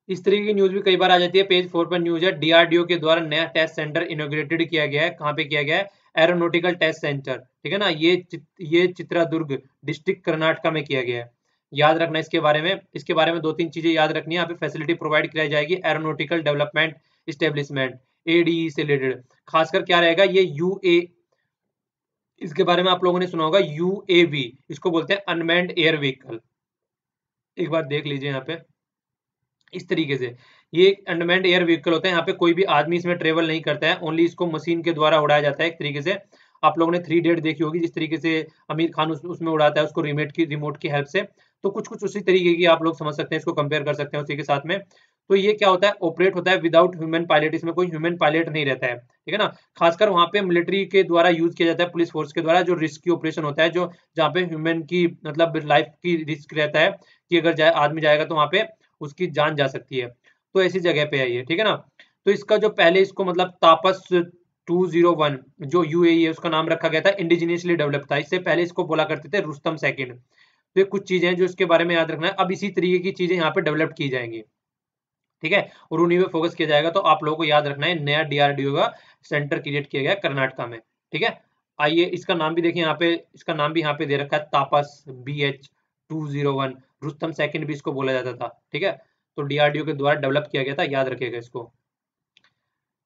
इस तरीके की न्यूज भी कई बार आ जाती है। पेज 4 पर न्यूज है, डीआरडीओ के द्वारा नया टेस्ट सेंटर इनोग्रेटेड किया गया है। कहाँ पे किया गया है? एरोनॉटिकल टेस्ट सेंटर, ठीक है ना, ये चित्रादुर्ग डिस्ट्रिक्ट कर्नाटका में किया गया है। याद रखना इसके बारे में, इसके बारे में 2-3 चीजें याद रखनी है। यहाँ पे फैसिलिटी प्रोवाइड कराई जाएगी एरोनॉटिकल डेवलपमेंट इस्टेब्लिशमेंट, एडीई से रिलेटेड। खासकर क्या रहेगा ये इसके बारे में आप लोगों ने सुना होगा, यूएवी, इसको बोलते हैं अनमैन्ड एयर व्हीकल। एक बार देख लीजिए यहाँ पे, इस तरीके से ये अनमैन्ड एयर व्हीकल होता है। यहाँ पे कोई भी आदमी इसमें ट्रेवल नहीं करता है, ओनली इसको मशीन के द्वारा उड़ाया जाता है। एक तरीके से आप लोगों ने 3 इडियट देखी होगी, जिस तरीके से आमिर खान उसमें उड़ाता है उसको रिमोट की हेल्प से। तो कुछ कुछ उसी तरीके की आप लोग समझ सकते हैं, इसको कंपेयर कर सकते हैं उसी के साथ में। तो ये क्या होता है, ऑपरेट होता है विदाउट ह्यूमन पायलट, इसमें कोई ह्यूमन पायलट नहीं रहता है। ठीक है ना, खासकर वहां पे मिलिट्री के द्वारा यूज किया जाता है, पुलिस फोर्स के द्वारा, जो रिस्की ऑपरेशन होता है, जो जहाँ पे ह्यूमन की मतलब लाइफ की रिस्क रहता है कि अगर आदमी जाएगा तो वहां पे उसकी जान जा सकती है। तो ऐसी जगह पे है ये, ठीक है ना। तो इसका जो पहले इसको मतलब तापस 201 जो यूएई है उसका नाम रखा गया था, इंडिजिनियसली डेवलप था। इससे पहले इसको बोला करते थे रुस्तम सेकंड। तो ये कुछ चीजें हैं जो इसके बारे में याद रखना है। अब इसी तरीके की चीजें यहाँ पे डेवलप की जाएंगी, ठीक है, और उन्हीं पे फोकस किया जाएगा। तो आप लोगों को याद रखना है, नया डीआरडीओ का सेंटर क्रिएट किया गया कर्नाटका में। ठीक है, आइए इसका नाम भी देखिए यहाँ पे, इसका नाम भी यहाँ पे दे रखा है तापस BH201, रुस्तम सेकंड भी इसको बोला जाता था। ठीक है, तो डीआरडीओ के द्वारा डेवलप किया गया था, याद रखिएगा इसको।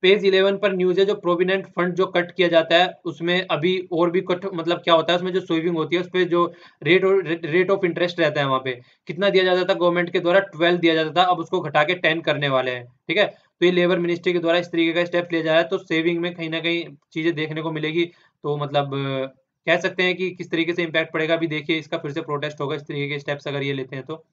पेज 11 पर न्यूज है, जो प्रोविडेंट फंड जो कट किया जाता है उसमें अभी और भी कट, मतलब क्या होता है उसमें जो सेविंग होती है उस पर जो रेट ऑफ इंटरेस्ट रहता है, वहां पे कितना दिया जाता था गवर्नमेंट के द्वारा, 12 दिया जाता था, अब उसको घटा के 10 करने वाले हैं। ठीक है, तो ये लेबर मिनिस्ट्री के द्वारा इस तरीके का स्टेप लिया जा रहा है, तो सेविंग में कहीं ना कहीं चीजें देखने को मिलेगी। तो मतलब कह सकते हैं कि किस तरीके से इम्पैक्ट पड़ेगा। अभी देखिए इसका फिर से प्रोटेस्ट होगा इस तरीके के स्टेप्स अगर ये लेते हैं तो।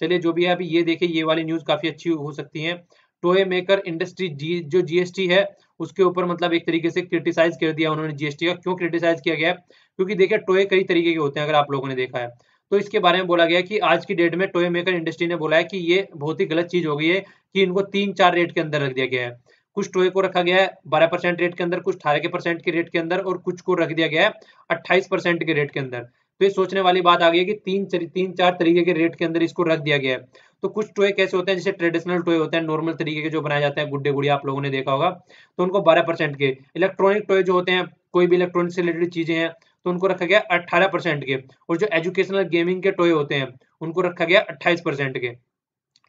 चलिए जो भी है, अभी ये देखिए ये वाली न्यूज काफी अच्छी हो सकती है। टोय मेकर इंडस्ट्री जो जीएसटी है उसके ऊपर मतलब एक तरीके से क्रिटिसाइज कर दिया उन्होंने जीएसटी का। क्यों क्रिटिसाइज किया गया? क्योंकि देखिए टोय कई तरीके के होते हैं, अगर आप लोगों ने देखा है तो इसके बारे में बोला गया कि आज की डेट में टोय मेकर इंडस्ट्री ने बोला है कि ये बहुत ही गलत चीज हो गई है कि इनको 3-4 रेट के अंदर रख दिया गया है। कुछ टोय को रखा गया है 12% रेट के अंदर, कुछ 18% के रेट के अंदर, और कुछ को रख दिया गया है 28% के रेट के अंदर। तो ये सोचने वाली बात आ गई है कि 3-4 तरीके के रेट के अंदर इसको रख दिया गया है। तो कुछ टॉय कैसे होते हैं, जैसे ट्रेडिशनल टॉय होते हैं, नॉर्मल तरीके के जो बनाए जाते हैं, गुड्डे गुड़िया आप लोगों ने देखा होगा, तो उनको 12% के। इलेक्ट्रॉनिक टॉय जो होते हैं, कोई भी इलेक्ट्रॉनिक से रिलेटेड चीजें हैं, तो उनको रखा गया 18% के। और जो एजुकेशनल गेमिंग के टॉय होते हैं उनको रखा गया 28% के।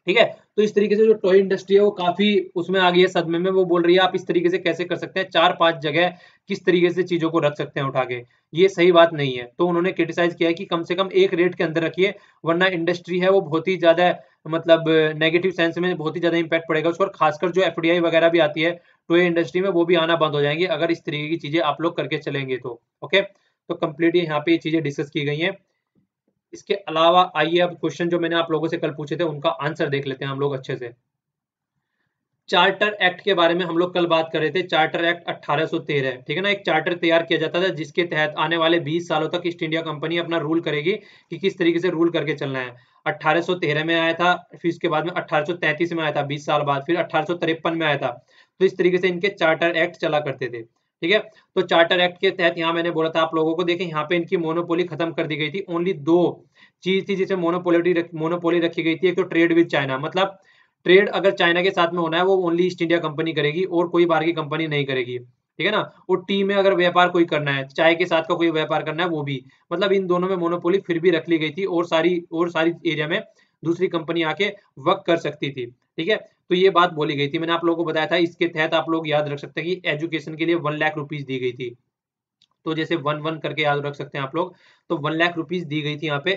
ठीक है, तो इस तरीके से जो टॉय इंडस्ट्री है वो काफी उसमें आ गई है सदमे में। वो बोल रही है आप इस तरीके से कैसे कर सकते हैं, 4-5 जगह किस तरीके से चीजों को रख सकते हैं उठा के, ये सही बात नहीं है। तो उन्होंने क्रिटिसाइज किया है कि कम से कम एक रेट के अंदर रखिए, वरना इंडस्ट्री है वो बहुत ही ज्यादा मतलब नेगेटिव सेंस में बहुत ही ज्यादा इंपैक्ट पड़ेगा उसको। और खासकर जो एफडीआई वगैरह भी आती है टॉय इंडस्ट्री में, वो भी आना बंद हो जाएंगे अगर इस तरीके की चीजें आप लोग करके चलेंगे तो। ओके, तो कंप्लीट यहाँ पे ये चीजें डिस्कस की गई हैं। इसके अलावा आइए अब क्वेश्चन जो मैंने आप लोगों से कल पूछे थे उनका आंसर देख लेते हैं हम लोग अच्छे से। चार्टर एक्ट के बारे में हम लोग कल बात कर रहे थे। चार्टर एक्ट 1813, ठीक है ना, एक चार्टर तैयार किया जाता था जिसके तहत आने वाले 20 सालों तक ईस्ट इंडिया कंपनी अपना रूल करेगी कि किस तरीके से रूल करके चलना है। 1813 में आया था, फिर इसके बाद में 1833 में आया था 20 साल बाद, फिर 1853 में आया था। तो इस तरीके से इनके चार्टर एक्ट चला करते थे। ठीक है, तो चार्टर एक्ट के तहत यहाँ मैंने बोला था आप लोगों को, देखें यहाँ पे इनकी मोनोपोली खत्म कर दी गई थी। ओनली 2 चीज थी जिसमें मोनोपोली रखी गई थी। एक तो ट्रेड विद चाइना, मतलब ट्रेड अगर चाइना के साथ में होना है वो ओनली ईस्ट इंडिया कंपनी करेगी और कोई बाहर की कंपनी नहीं करेगी। ठीक है ना, और टी में अगर व्यापार कोई करना है, चाय के साथ का कोई व्यापार करना है वो भी, मतलब इन दोनों में मोनोपोली फिर भी रख ली गई थी, और सारी एरिया में दूसरी कंपनी आके वर्क कर सकती थी। ठीक है, तो ये बात बोली गई थी, मैंने आप लोगों को बताया था। इसके तहत आप लोग याद रख सकते हैं कि एजुकेशन के लिए 1 लाख रुपीज दी गई थी। तो जैसे 1-1 करके याद रख सकते हैं आप लोग, तो 1 लाख रुपीज दी गई थी यहाँ पे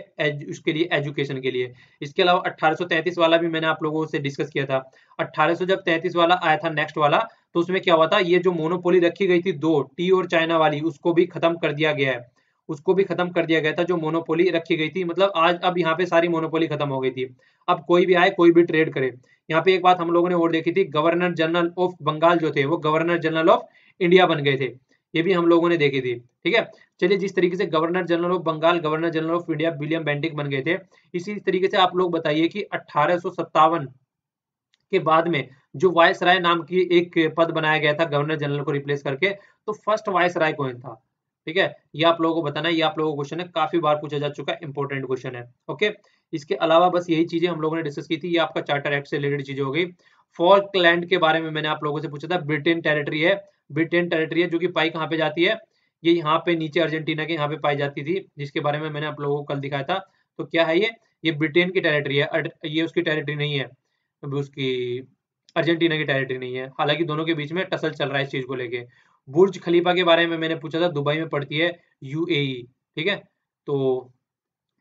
उसके लिए, एजुकेशन के लिए। इसके अलावा 1833 वाला भी मैंने आप लोगों से डिस्कस किया था। 1833 वाला आया था नेक्स्ट वाला, तो उसमें क्या हुआ था, ये जो मोनोपोली रखी गई थी 2 टी और चाइना वाली, उसको भी खत्म कर दिया गया है। उसको भी खत्म कर दिया गया था, जो मोनोपोली रखी गई थी। मतलब आज अब यहाँ पे सारी मोनोपोली खत्म हो गई थी, अब कोई भी आए कोई भी ट्रेड करे। यहाँ पे एक बात हम लोगों ने और देखी थी, गवर्नर जनरल ऑफ बंगाल जो थे वो गवर्नर जनरल ऑफ इंडिया बन गए थे, ये भी हम लोगों ने देखी थी। ठीक है, चलिए, जिस तरीके से governor general of Bengal governor general of India William Bentinck बन गए थे, इसी तरीके से आप लोग बताइए कि 1857 के बाद में जो वायसराय नाम की एक पद बनाया गया था गवर्नर जनरल को रिप्लेस करके, तो फर्स्ट वायसराय कौन था? ठीक है, ये आप लोगों को बताना है, ये आप लोगों को क्वेश्चन है, काफी बार पूछा जा चुका है, इंपॉर्टेंट क्वेश्चन है। ओके, इसके अलावा बस यही चीजें हम लोगों ने डिस्कस की थी, ये आपका चार्टर एक्ट से रिलेटेड चीजें हो गई। फॉल्कलैंड के बारे में मैंने आप लोगों से पूछा था, ब्रिटेन टेरिटरी है, ब्रिटेन टेरिटरी है, जो कि पाई कहाँ पे जाती है, ये यहाँ पे नीचे अर्जेंटीना के यहाँ पे पाई जाती थी, जिसके बारे में मैंने आप लोगों को कल दिखाया था। तो क्या है ये ब्रिटेन की टेरिटरी है, ये उसकी टेरिटरी नहीं है, अभी उसकी अर्जेंटीना की टेरिटरी नहीं है। हालांकि दोनों के बीच में टसल चल रहा है इस चीज को लेके। बुर्ज खलीफा के बारे में मैंने पूछा था, दुबई में पड़ती है, यूएई। ठीक है, तो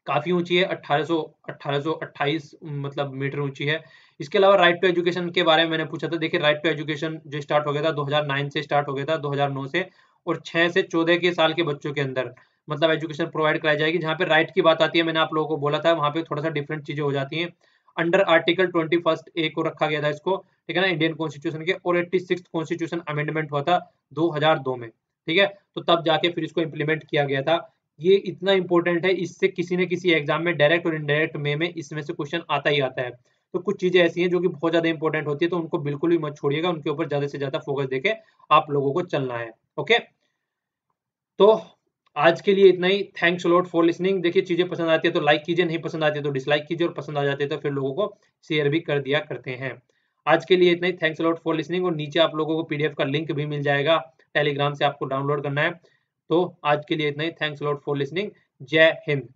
काफी ऊंची है, 1828 मतलब मीटर ऊंची है। इसके अलावा राइट टू एजुकेशन के बारे में मैंने पूछा था। देखिए, राइट टू एजुकेशन जो स्टार्ट हो गया था 2009 से, स्टार्ट हो गया था 2009 से, और 6 से 14 के साल के बच्चों के अंदर मतलब एजुकेशन प्रोवाइड कराई जाएगी। जहाँ पे राइट की बात आती है, मैंने आप लोगों को बोला था, वहां पे थोड़ा सा डिफरेंट चीजें हो जाती हैं। अंडर आर्टिकल 21 ए को रखा गया था इसको, ठीक है ना, इंडियन कॉन्स्टिट्यूशन के, और 86 कॉन्स्टिट्यूशन अमेंडमेंट हुआ था 2002 में। ठीक है, तो तब जाके फिर इसको इम्प्लीमेंट किया गया था। ये इतना इंपॉर्टेंट है, इससे किसी न किसी एग्जाम में डायरेक्ट और इनडायरेक्ट में इसमें से क्वेश्चन आता ही आता है। तो कुछ चीजें ऐसी हैं जो कि बहुत ज्यादा इंपॉर्टेंट होती है, तो उनको बिल्कुल भी मत छोड़िएगा, उनके ऊपर ज्यादा से ज्यादा फोकस देके आप लोगों को चलना है। ओके, तो आज के लिए इतना ही। Thanks lot for listening. देखिए, चीजें पसंद आती है तो लाइक कीजिए, नहीं पसंद आती है तो डिसलाइक कीजिए, और पसंद आ जाती है तो फिर लोगों को शेयर भी कर दिया करते हैं। आज के लिए इतना ही। Thanks lot for listening. और नीचे आप लोगों को पीडीएफ का लिंक भी मिल जाएगा, टेलीग्राम से आपको डाउनलोड करना है। तो आज के लिए इतना ही। Thanks lot for listening. जय हिंद।